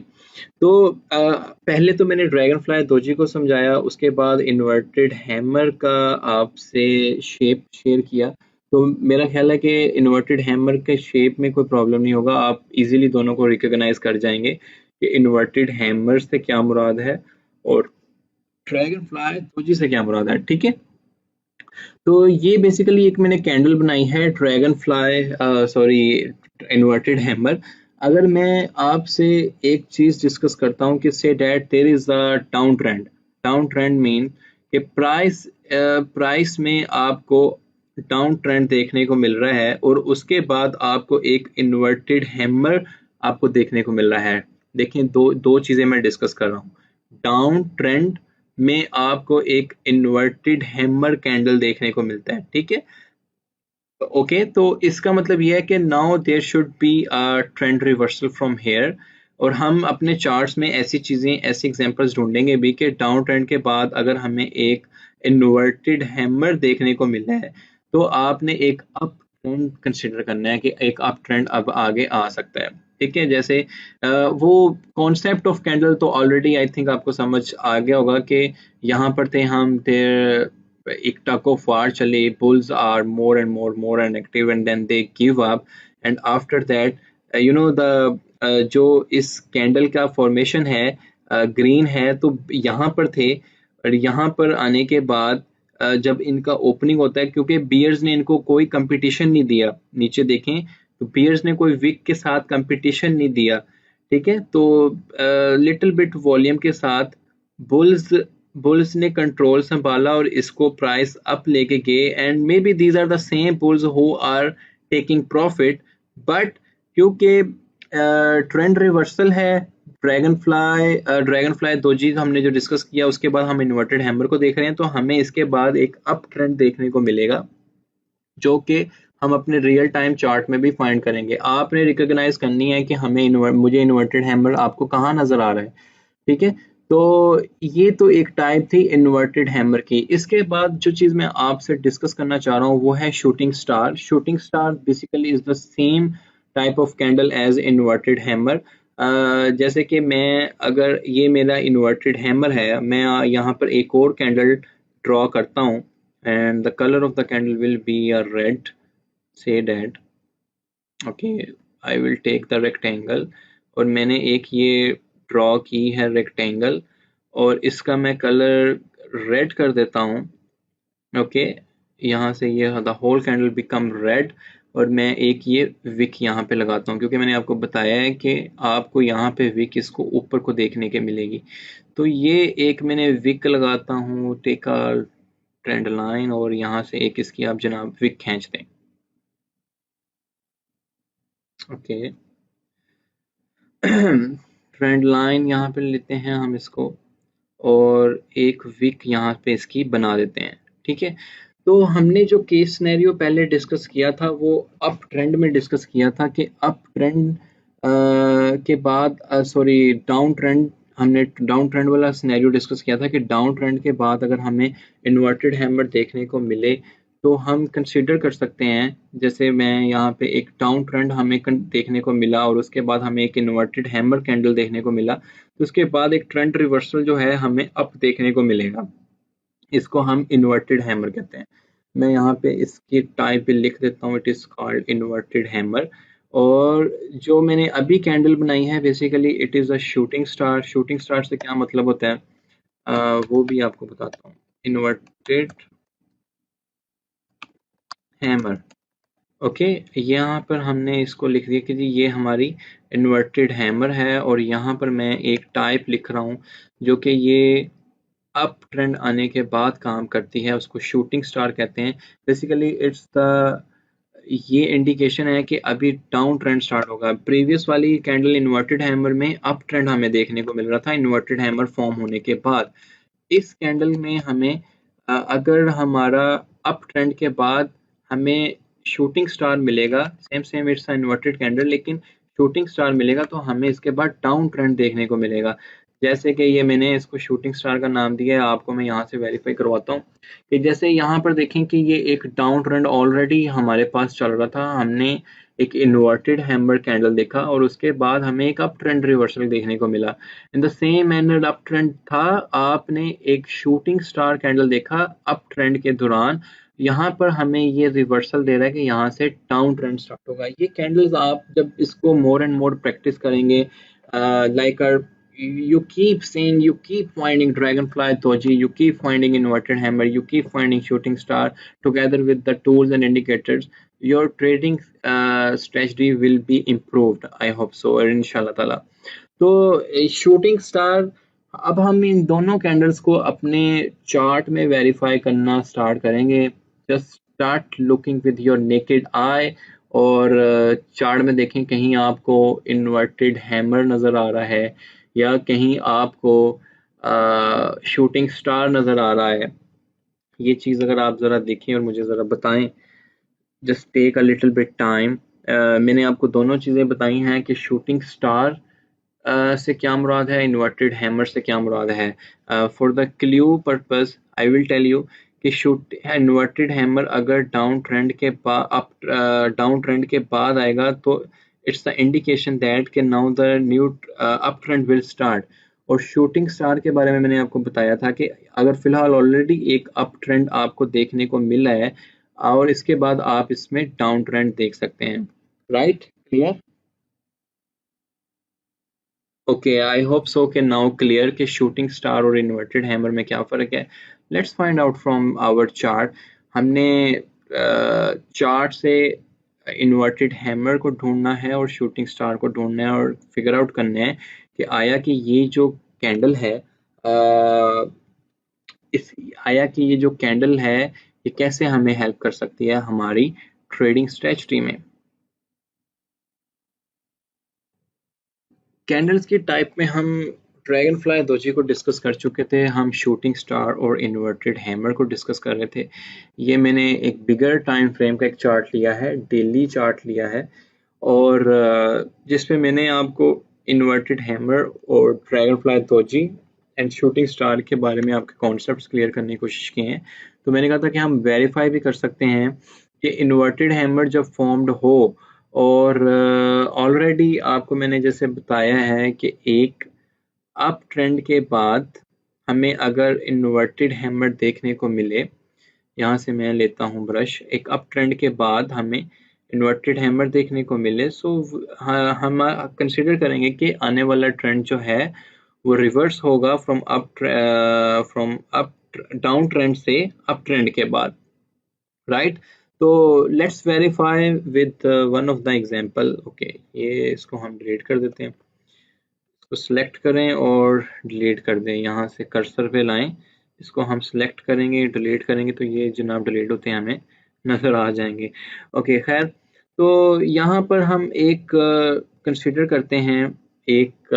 तो पहले तो मैंने ड्रैगन फ्लाई दोजी को समझाया, उसके बाद इन्वर्टेड हैमर का आपसे शेप शेयर किया। तो मेरा ख्याल है कि इन्वर्टेड हैमर के शेप में कोई प्रॉब्लम नहीं होगा, आप इजीली दोनों को रिकॉग्नाइज कर जाएंगे कि इन्वर्टेड हैमर से क्या मुराद है और ड्रैगन फ्लाई दोजी से क्या मुराद है, ठीक है। तो ये बेसिकली एक मैंने कैंडल बनाई है dragon fly, sorry, inverted hammer. अगर मैं आपसे एक चीज डिस्कस करता हूँ कि say that there is a down trend. Down trend mean कि प्राइस में आपको डाउन ट्रेंड देखने को मिल रहा है और उसके बाद आपको एक इन्वर्टेड हैमर आपको देखने को मिल रहा है। देखें, दो चीजें मैं डिस्कस कर रहा हूँ। डाउन ट्रेंड में आपको एक इन्वर्टेड हैमर कैंडल देखने को मिलता है, ठीक है। ओके, तो इसका मतलब यह है कि now there should be a trend reversal from here. और हम अपने चार्ट्स में ऐसी चीजें, ऐसी एग्जांपल्स ढूंढेंगे भी कि डाउन ट्रेंड के बाद अगर हमें एक इन्वर्टेड हैमर देखने को मिला है तो आपने एक अप ट्रेंड कंसिडर करना है कि एक अप ट्रेंड अब आगे आ सकता है, ठीक है। जैसे वो कॉन्सेप्ट ऑफ कैंडल तो ऑलरेडी आई थिंक आपको समझ आ गया होगा कि यहाँ पर थे हम, देयर एक टग ऑफ वार चले, bulls are more and active and then they give up and after that you know the जो इस कैंडल का फॉर्मेशन है ग्रीन है, तो यहाँ पर थे और यहाँ पर आने के बाद जब इनका ओपनिंग होता है, क्योंकि बियर्स ने इनको कोई कंपटीशन नहीं दिया, नीचे देखें तो बियर्स ने कोई विक के साथ कंपटीशन नहीं दिया, ठीक है। तो लिटिल बिट वॉल्यूम के साथ बुल्स ने कंट्रोल संभाला और इसको प्राइस अप लेके गए and may be these are the same bulls who are taking profit. But क्योंकि ट्रेंड रिवर्सल है, ड्रैगन फ्लाई दोजी हमने जो डिस्कस किया उसके बाद हम इन्वर्टेड हैमर को देख रहे हैं, तो हमें इसके बाद एक अप ट्रेंड देखने को मिलेगा जो कि हम अपने रियल टाइम चार्ट में भी फाइंड करेंगे। आपने रिकॉग्नाइज करनी है कि मुझे इन्वर्टेड हैमर आपको कहाँ नजर आ रहा है, ठीक है। तो ये तो एक टाइप थी इन्वर्टेड हैमर की। इसके बाद जो चीज मैं आपसे डिस्कस करना चाह रहा हूँ वो है shooting star. Shooting star basically is the same type of candle as inverted hammer. जैसे कि मैं, अगर ये मेरा इन्वर्टेड हैमर है, मैं यहाँ पर एक और कैंडल ड्रॉ करता हूँ and the color of the candle will be a red, say that okay, I will take the rectangle और मैंने एक ये ड्रॉ की है रेक्टेंगल और इसका मैं कलर रेड कर देता हूँ। ओके, यहाँ से ये the whole candle become red और मैं एक ये विक यहाँ पे लगाता हूँ, क्योंकि मैंने आपको बताया है कि आपको यहाँ पे विक इसको ऊपर को देखने के मिलेगी। तो ये एक मैंने विक लगाता हूँ, टेक अ ट्रेंड लाइन, और यहाँ से एक इसकी आप जनाब विक खींच दें। ओके, ट्रेंड लाइन यहाँ पे लेते हैं हम इसको, और एक विक यहाँ पे इसकी बना देते हैं। ठीक है, तो हमने जो केस सिनेरियो पहले डिस्कस किया था वो अप ट्रेंड में डिस्कस किया था कि अप ट्रेंड के बाद, सॉरी, डाउन ट्रेंड, हमने डाउन ट्रेंड वाला सिनेरियो डिस्कस किया था कि डाउन ट्रेंड के बाद अगर हमें इन्वर्टेड हैमर देखने को मिले तो हम कंसीडर कर सकते हैं, जैसे मैं यहाँ पे एक डाउन ट्रेंड हमें देखने को मिला और उसके बाद हमें एक इन्वर्टेड हैमर कैंडल देखने को मिला, तो उसके बाद एक ट्रेंड रिवर्सल जो है हमें अप देखने को मिलेगा। इसको हम इन्वर्टेड हैमर कहते हैं। मैं यहाँ पे इसकी टाइप भी लिख देता हूँ, it is called inverted hammer. और जो मैंने अभी कैंडल बनाई है basically it is a shooting star. Shooting star से क्या मतलब होता है वो भी आपको बताता हूँ। इन्वर्टेड हैमर, ओके, यहाँ पर हमने इसको लिख दिया कि जी ये हमारी इन्वर्टेड हैमर है, और यहाँ पर मैं एक टाइप लिख रहा हूँ जो कि ये अप ट्रेंड आने के बाद काम करती है, उसको शूटिंग स्टार कहते हैं। बेसिकली इट्स द, ये इंडिकेशन है कि अभी डाउन ट्रेंड स्टार्ट होगा। प्रीवियस वाली कैंडल इन्वर्टेड हैमर में अप ट्रेंड हमें देखने को मिल रहा था इन्वर्टेड हैमर फॉर्म होने के बाद। इस कैंडल में हमें अगर हमारा अप ट्रेंड के बाद हमें शूटिंग स्टार मिलेगा, same same it's inverted candle, लेकिन शूटिंग स्टार मिलेगा तो हमें इसके बाद डाउन ट्रेंड देखने को मिलेगा। जैसे कि ये मैंने इसको शूटिंग स्टार का नाम दिया है, आपको मैं यहाँ से वेरीफाई करवाता हूँ कि जैसे यहाँ पर देखें कि ये एक डाउन ट्रेंड ऑलरेडी हमारे पास चल रहा था, हमने एक इन्वर्टेड हैमर कैंडल देखा और उसके बाद हमें एक अप ट्रेंड रिवर्सल देखने को मिला। इन the same manner up trend था, आपने एक शूटिंग स्टार कैंडल देखा अप ट्रेंड के दौरान, यहाँ पर हमें ये रिवर्सल दे रहा है कि यहाँ से डाउन ट्रेंड स्टार्ट होगा। ये कैंडल्स आप जब इसको मोर एंड मोर प्रैक्टिस करेंगे, like you keep saying, you keep finding dragonfly doji, you keep finding inverted hammer, you keep finding shooting star, together with the tools and indicators, your trading strategy will be improved, I hope so, और inshallah ताला। तो shooting star, अब हम इन दोनों candles को अपने chart में verify करना स्टार्ट करेंगे। Just start looking with your naked eye, और चार्ट में देखें कहीं आपको इन्वर्टेड हैमर नज़र आ रहा है या कहीं आपको शूटिंग स्टार नज़र आ रहा है। ये चीज़ अगर आप ज़रा देखें और मुझे ज़रा बताएं, just take a little bit time. मैंने आपको दोनों चीज़ें बताई हैं कि शूटिंग स्टार से क्या मुराद है, इन्वर्टेड हैमर से क्या मुराद है। For the clue purpose I will tell you कि शूट इन्वर्टेड हैमर अगर डाउन ट्रेंड के बाद डाउन ट्रेंड के बाद आएगा तो इट्स द इंडिकेशन दैट कि now the new up trend will start. और शूटिंग स्टार के बारे में मैंने आपको बताया था कि अगर फिलहाल ऑलरेडी एक अप ट्रेंड आपको देखने को मिला है और इसके बाद आप इसमें डाउन ट्रेंड देख सकते हैं। Right, clear? Okay, I hope so कि नाउ क्लियर कि शूटिंग स्टार और इन्वर्टेड हैमर में क्या फ़र्क है। Let's find out from our chart. हमने चार्ट से इन्वर्टेड हैमर को ढूंढना है और शूटिंग स्टार को ढूंढना है और फिगर आउट करना है कि आया कि ये जो कैंडल है, इस आया कि ये जो कैंडल है ये कैसे हमें हेल्प कर सकती है हमारी ट्रेडिंग स्ट्रेटजी में। कैंडल्स की टाइप में हम ड्रैगन फ्लाई दोजी को डिस्कस कर चुके थे, हम शूटिंग स्टार और इन्वर्टेड हैमर को डिस्कस कर रहे थे। ये मैंने एक बिगर टाइम फ्रेम का एक चार्ट लिया है, डेली चार्ट लिया है, और जिसमें मैंने आपको इन्वर्टेड हैमर और dragon fly doji and shooting star के बारे में आपके कॉन्सेप्ट्स क्लियर करने की कोशिश की हैं। तो मैंने कहा था कि हम वेरीफाई भी कर सकते हैं कि इन्वर्टेड हैमर जब फॉर्म्ड हो, और ऑलरेडी आपको मैंने जैसे बताया है कि एक अप ट्रेंड के बाद हमें अगर इन्वर्टेड हैमर देखने को मिले, यहाँ से मैं लेता हूँ ब्रश, एक अप ट्रेंड के बाद हमें इन्वर्टेड हैमर देखने को मिले, सो हम कंसिडर करेंगे कि आने वाला ट्रेंड जो है वो रिवर्स होगा फ्रॉम अप डाउन ट्रेंड से अप ट्रेंड के बाद। राइट, तो let's verify with one of the example. Okay, ये इसको हम डिलीट कर देते हैं, इसको सिलेक्ट करें और डिलीट कर दें। यहाँ से कर्सर पे लाएं, इसको हम सिलेक्ट करेंगे, डिलीट करेंगे तो ये जनाब डिलीट होते हैं हमें नज़र आ जाएंगे। ओके खैर, तो यहाँ पर हम एक कंसीडर करते हैं, एक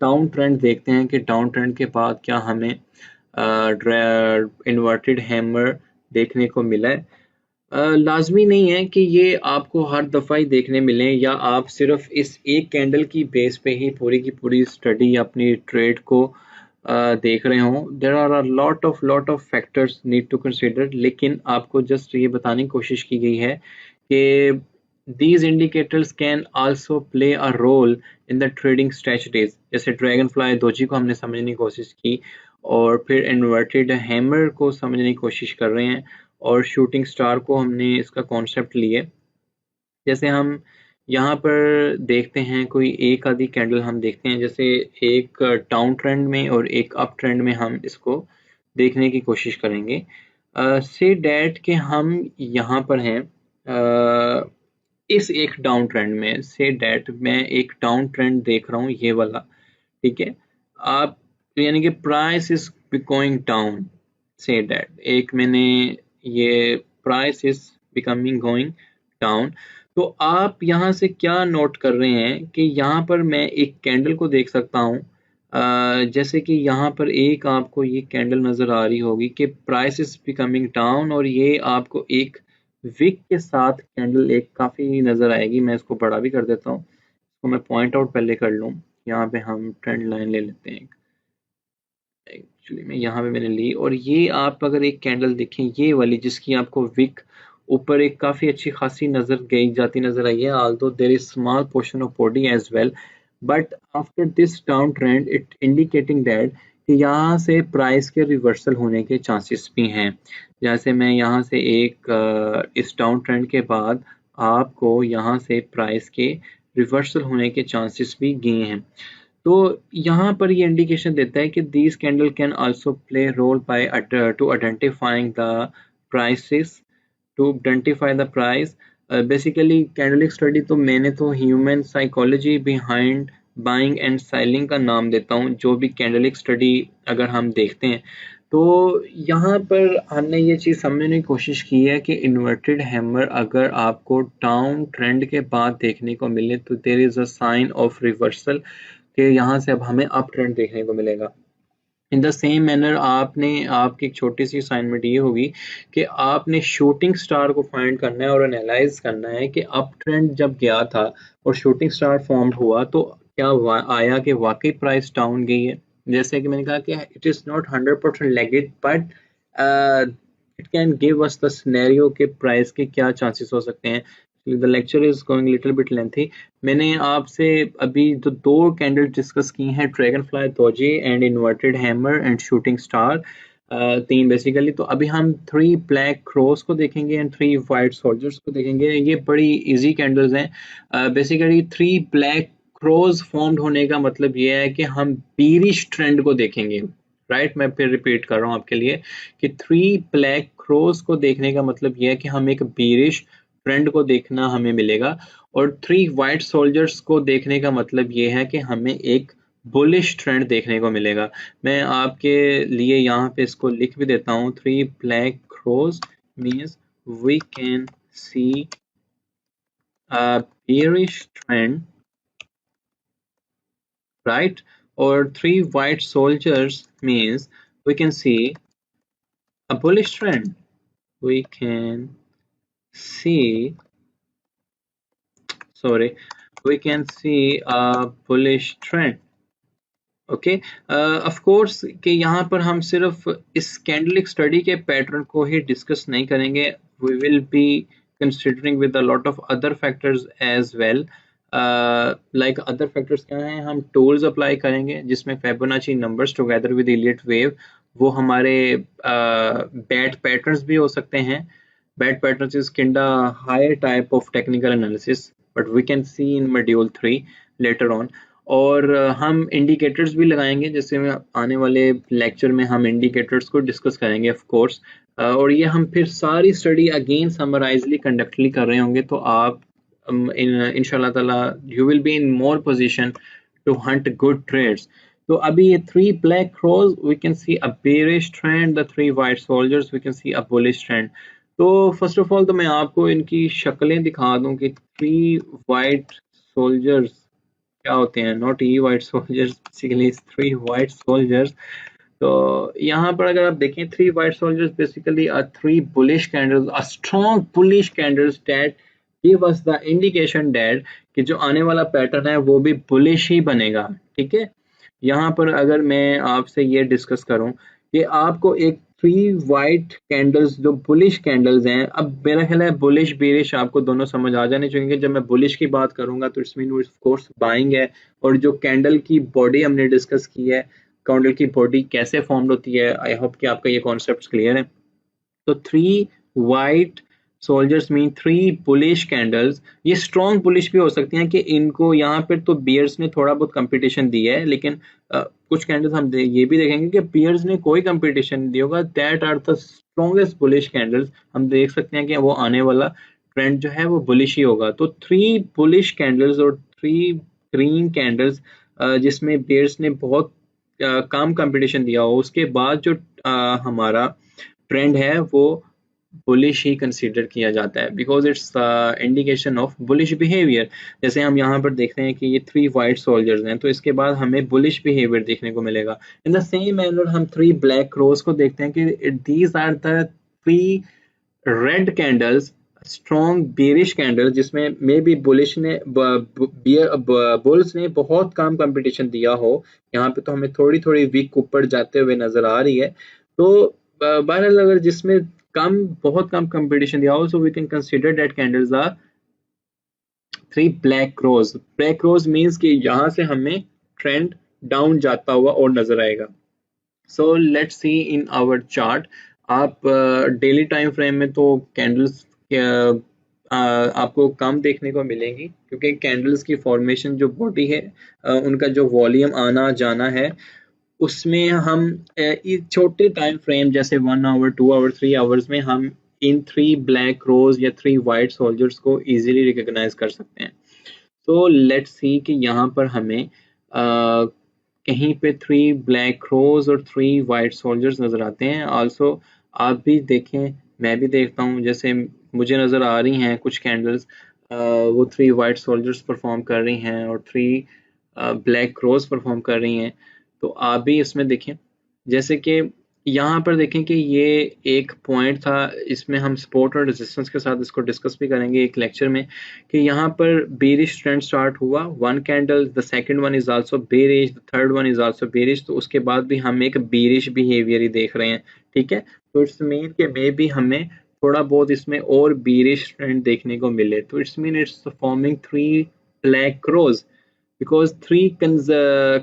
डाउन ट्रेंड देखते हैं कि डाउन ट्रेंड के बाद क्या हमें इन्वर्टेड हैमर देखने को मिला है। लाजमी नहीं है कि ये आपको हर दफ़ा ही देखने मिले या आप सिर्फ इस एक कैंडल की बेस पे ही पूरी की पूरी स्टडी अपनी ट्रेड को देख रहे हों। There are a lot of factors need to consider, लेकिन आपको जस्ट ये बताने की कोशिश की गई है कि these indicators can also play a role in the trading strategies। जैसे ड्रैगन फ्लाई दोजी को हमने समझने की कोशिश की और फिर इन्वर्टेड हैमर को समझने की कोशिश कर रहे हैं और शूटिंग स्टार को हमने इसका कॉन्सेप्ट लिए। जैसे हम यहाँ पर देखते हैं कोई एक आधी कैंडल हम देखते हैं, जैसे एक डाउन ट्रेंड में और एक अप ट्रेंड में हम इसको देखने की कोशिश करेंगे। से डैट कि हम यहाँ पर हैं इस एक डाउन ट्रेंड में, से डैट मैं एक डाउन ट्रेंड देख रहा हूँ ये वाला, ठीक है। आप यानी कि price is going down, say that एक मैंने ये price is becoming going down. तो आप यहाँ से क्या नोट कर रहे हैं कि यहाँ पर मैं एक कैंडल को देख सकता हूँ, जैसे कि यहाँ पर एक आपको ये कैंडल नज़र आ रही होगी कि प्राइस इज बिकमिंग डाउन, और ये आपको एक विक के साथ कैंडल एक काफ़ी नज़र आएगी। मैं इसको बड़ा भी कर देता हूँ, इसको मैं पॉइंट आउट पहले कर लूँ। यहाँ पे हम ट्रेंड लाइन ले लेते हैं, एक्चुअली में यहाँ पे मैंने ली, और ये आप अगर एक कैंडल देखें ये वाली जिसकी आपको विक ऊपर एक काफ़ी अच्छी खासी नज़र गई जाती नज़र आई है, although there is small portion of body as well, but after this down trend it indicating that कि यहाँ से प्राइस के रिवर्सल होने के चांसेस भी हैं। जैसे मैं यहाँ से एक इस डाउन ट्रेंड के बाद आपको यहाँ से प्राइस के रिवर्सल होने के चांसेस भी गए हैं। तो यहाँ पर ये इंडिकेशन देता है कि these candle can also play role by to identifying the prices, to identify the price. Basically candlestick study तो मैंने तो human psychology behind buying and selling का नाम देता हूँ। जो भी कैंडलिक स्टडी अगर हम देखते हैं तो यहाँ पर हमने ये चीज़ समझने की कोशिश की है कि इन्वर्टेड हैमर अगर आपको डाउन ट्रेंड के बाद देखने को मिले तो there is a sign of reversal, कि यहाँ से अब हमें अप ट्रेंड देखने को मिलेगा। इन द सेम मैनर आपकी एक छोटी सी असाइनमेंट ये होगी कि आपने शूटिंग स्टार को फाइंड करना है और एनालाइज करना है कि अप ट्रेंड जब गया था और शूटिंग स्टार फॉर्म हुआ तो क्या आया कि वाकई प्राइस डाउन गई है। जैसे कि मैंने कहा कि it is not 100% legit, but it can give us the scenario कि प्राइस के क्या चांसेस हो सकते हैं। The lecture is going little bit lengthy. मैंने आपसे अभी जो दो कैंडल डिस्कस की हैं, dragon fly doji and inverted hammer and shooting star, तीन बेसिकली। तो अभी हम 3 ब्लैक क्रॉस को देखेंगे एंड 3 वाइट सोल्जर्स को देखेंगे। ये बड़ी इजी कैंडल्स हैं। बेसिकली 3 ब्लैक क्रॉस फॉर्म्ड होने का मतलब ये है कि हम बीरिश ट्रेंड को देखेंगे, राइट। मैं फिर रिपीट कर रहा हूँ आपके लिए कि 3 ब्लैक क्रॉस को देखने का मतलब ये है कि हम एक बीरिश ट्रेंड को देखना हमें मिलेगा, और 3 वाइट सोल्जर्स को देखने का मतलब ये है कि हमें एक बुलिश ट्रेंड देखने को मिलेगा। मैं आपके लिए यहाँ पे इसको लिख भी देता हूँ। 3 black crows means we can see a bearish trend, right? Or 3 white soldiers means we can see a bullish trend. We can see, sorry, we can see a bullish trend. Okay, of course कि यहाँ पर हम सिर्फ इस कैंडलिक study के pattern को ही discuss नहीं करेंगे, we will be considering with a lot of other factors as well. Like other factors क्या हैं, हम टूल्स अप्लाई करेंगे जिसमें Fibonacci numbers together with Elliott wave, वो हमारे बैट पैटर्न्स भी हो सकते हैं। Bat patterns is kind higher type of technical analysis, but we can see in module 3 later on. और हम इंडिकेटर्स भी लगाएंगे, जैसे आने वाले लेक्चर में हम इंडिकेटर्स को डिस्कस करेंगे ऑफ कोर्स। और ये हम फिर सारी स्टडी अगेन समराइजली कंडक्टली कर रहे होंगे, तो आप इंशाल्लाह ताला you will be in more position to hunt good trades. तो अभी ये three black crows we can see a bearish trend, the three white soldiers we can see a bullish trend। तो फर्स्ट ऑफ ऑल तो मैं आपको इनकी शक्लें दिखा दूं कि थ्री वाइट सोल्जर्स क्या होते हैं। नॉट ई white soldiers, basically three white soldiers. तो यहाँ पर अगर आप देखें, three white soldiers basically are three bullish candles, a strong bullish candles that give us the indication that कि जो आने वाला पैटर्न है वो भी बुलिश ही बनेगा। ठीक है, यहाँ पर अगर मैं आपसे ये डिस्कस करूं कि आपको एक थ्री वाइट कैंडल्स जो बुलिश कैंडल्स हैं, अब मेरा ख्याल है बुलिश बेरिश आपको दोनों समझ आ जाने चाहिए। जब मैं बुलिश की बात करूंगा तो it's mean of course buying है। और जो कैंडल की बॉडी हमने डिस्कस की है, कैंडल की बॉडी कैसे फॉर्म होती है, आई होप कि आपका ये कॉन्सेप्ट क्लियर है। तो three white soldiers mean three bullish candles. ये स्ट्रॉन्ग बुलिश भी हो सकती हैं कि इनको यहाँ पर तो बियर्स ने थोड़ा बहुत कंपटीशन दिया है, लेकिन कुछ कैंडल्स हम ये भी देखेंगे कि बियर्स ने कोई कंपटीशन नहीं दिया होगा। That are the strongest bullish candles. हम देख सकते हैं कि वो आने वाला ट्रेंड जो है वो बुलिश ही होगा। तो थ्री बुलिश कैंडल्स और थ्री ग्रीन कैंडल्स जिसमें बियर्स ने बहुत कम कंपटीशन दिया हो, उसके बाद जो हमारा ट्रेंड है वो बुलिश ही कंसीडर किया जाता है, because it's indication of bullish behaviour. जैसे हम यहाँ पर देखते हैं कि ये थ्री वाइट सोल्जर्स हैं, तो इसके बाद हमें बुलिश बिहेवियर देखने को मिलेगा। इन द सेम मैनर हम थ्री ब्लैक क्रोज को देखते हैं कि these are the three red candles, strong bearish candle, जिसमें मे बी बुलिश ने बुल्स ने बहुत कम कंपटीशन दिया हो। यहाँ पे तो हमें थोड़ी थोड़ी वीक ऊपर जाते हुए नजर आ रही है। तो बहरहाल अगर जिसमें बहुत कम कंपटीशन दिया हो, so we can consider that candles are three black crows. Black crows means कि यहाँ से हमें ट्रेंड डाउन जाता हुआ और नजर आएगा। So let's see in our chart. आप डेली टाइम फ्रेम में तो कैंडल्स आपको कम देखने को मिलेंगी, क्योंकि कैंडल्स की फॉर्मेशन जो बॉडी है, उनका जो वॉल्यूम आना जाना है, उसमें हम छोटे टाइम फ्रेम जैसे 1 आवर 2 आवर 3 आवर्स में हम इन थ्री ब्लैक रोज या थ्री वाइट सोल्जर्स को इजीली रिकॉग्नाइज कर सकते हैं। तो लेट्स सी कि यहाँ पर हमें कहीं पे थ्री ब्लैक रोज और थ्री वाइट सोल्जर्स नजर आते हैं। आल्सो आप भी देखें, मैं भी देखता हूँ, जैसे मुझे नजर आ रही हैं कुछ कैंडल्स, वो थ्री वाइट सोल्जर्स परफॉर्म कर रही हैं और थ्री ब्लैक रोज परफॉर्म कर रही हैं। तो आप भी इसमें देखें, जैसे कि यहाँ पर देखें कि ये एक पॉइंट था, इसमें हम सपोर्ट और रेजिस्टेंस के साथ इसको डिस्कस भी करेंगे एक लेक्चर में, कि यहाँ पर बेरिश ट्रेंड स्टार्ट हुआ, one candle, the second one is also bearish, the third one is also bearish. तो उसके बाद भी हम एक बेरिश बिहेवियर ही देख रहे हैं। ठीक है, तो इट्स मीन कि मे भी हमें थोड़ा बहुत इसमें और बेरिश ट्रेंड देखने को मिले। तो it's mean it's forming three black crows, because three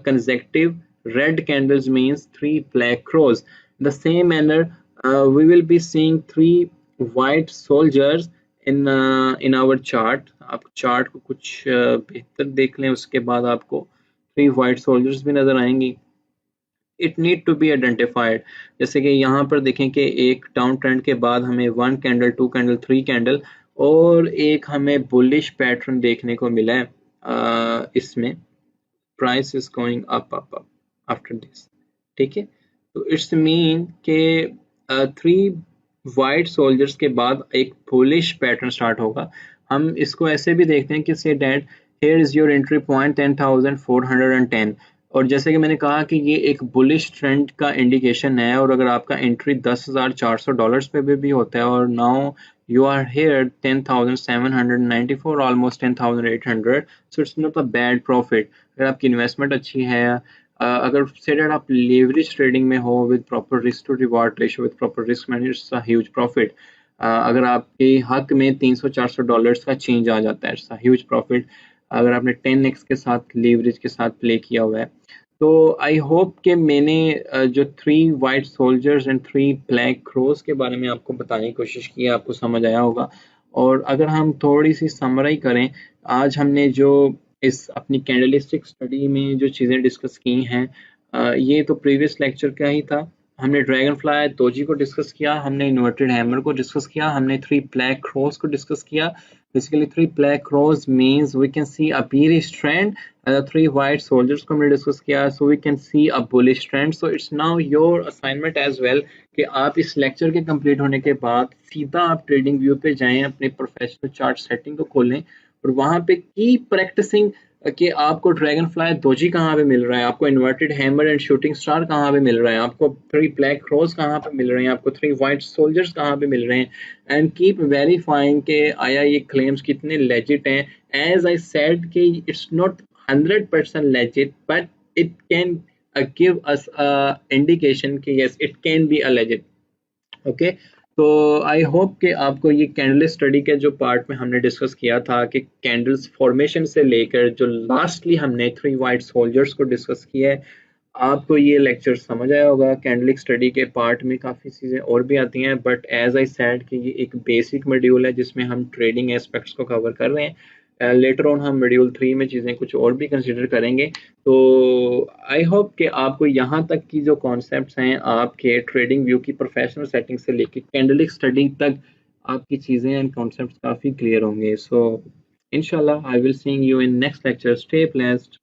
consecutive red candles means three black crows. In the same manner, we will be seeing three white soldiers in our chart. आप chart को कुछ बेहतर देख लें, उसके बाद आपको three white soldiers भी नजर आएंगी। It need to be identified. जैसे कि यहाँ पर देखें कि एक डाउन ट्रेंड के बाद हमें one candle, two candle, three candle और एक हमें बुलिश पैटर्न देखने को मिला है। इसमें price is going up up up after this. ठीक है, तो इट्स मीन के थ्री वाइट सोल्जर्स के बाद एक बुलिश पैटर्न स्टार्ट होगा। हम इसको ऐसे भी देखते हैं कि say that here is your entry point 10,410, और जैसे कि मैंने कहा कि ये एक बुलिश ट्रेंड का इंडिकेशन है। और अगर आपका एंट्री $10,400 पे भी होता है और now you are here 10,794, almost 10,800, so it's not a bad profit। अगर आपकी इन्वेस्टमेंट अच्छी है, अगर सेडेड आप लेवरेज ट्रेडिंग में हो with proper risk to reward ratio, with proper risk management, it's a huge profit. अगर आपके हक में $300-400 का चेंज आ जाता है, इट्स अ ह्यूज प्रॉफिट। अगर आपने 10x के साथ लेवरेज के साथ प्ले किया हुआ है। तो आई होप कि मैंने जो three white soldiers and three black crows के बारे में आपको बताने की कोशिश की है, आपको समझ आया होगा। और अगर हम थोड़ी सी समराई करें, आज हमने जो इस अपनी कैंडलिस्टिक स्टडी में जो चीज़ें डिस्कस की हैं, ये तो प्रीवियस लेक्चर का ही था। हमने ड्रैगन फ्लाई दोजी को डिस्कस किया, हमने इन्वर्टेड हैमर को डिस्कस किया, हमने 3 ब्लैक क्रॉस को डिस्कस किया. Basically 3 black crows means we can see a bearish trend. 3 white soldiers को हमने डिस्कस किया, so we can see a bullish trend. So it's now your assignment as well कि आप इस लेक्चर के complete होने के बाद सीधा आप ट्रेडिंग व्यू पे जाएं, अपने प्रोफेशनल चार्ट सेटिंग को खोलें और वहां पे की प्रैक्टिसिंग कि आपको ड्रैगन फ्लाई दोजी कहाँ पे मिल रहा है, आपको inverted hammer and shooting star कहाँ पे मिल रहा है, आपको 3 ब्लैक क्रॉस कहाँ पे मिल रहे हैं, आपको 3 वाइट सोल्जर्स कहाँ पे मिल रहे हैं, एंड कीप वेरीफाइंग के आया ये क्लेम्स कितने लेजिट हैं. एज आई सेड कि it's not 100% legit, but it can give us a indication कि yes it can be a legit. Okay, तो आई होप कि आपको ये कैंडल स्टडी के जो पार्ट में हमने डिस्कस किया था कि कैंडल्स फॉर्मेशन से लेकर जो लास्टली हमने 3 वाइट सोल्जर्स को डिस्कस किया है, आपको ये लेक्चर समझ आया होगा. कैंडलिक स्टडी के पार्ट में काफ़ी चीज़ें और भी आती हैं, बट एज आई सेड कि ये एक बेसिक मॉड्यूल है जिसमें हम ट्रेडिंग एस्पेक्ट्स को कवर कर रहे हैं. लेटर ऑन हम मॉड्यूल 3 में चीज़ें कुछ और भी कंसिडर करेंगे. तो आई होप कि आपको यहाँ तक की जो कॉन्सेप्ट्स हैं आपके ट्रेडिंग व्यू की प्रोफेशनल सेटिंग से लेकर कैंडलिक स्टडी तक आपकी चीज़ें एंड कॉन्सेप्ट्स काफ़ी क्लियर होंगे. सो इंशाल्लाह I will seeing you in next lecture. Stay blessed.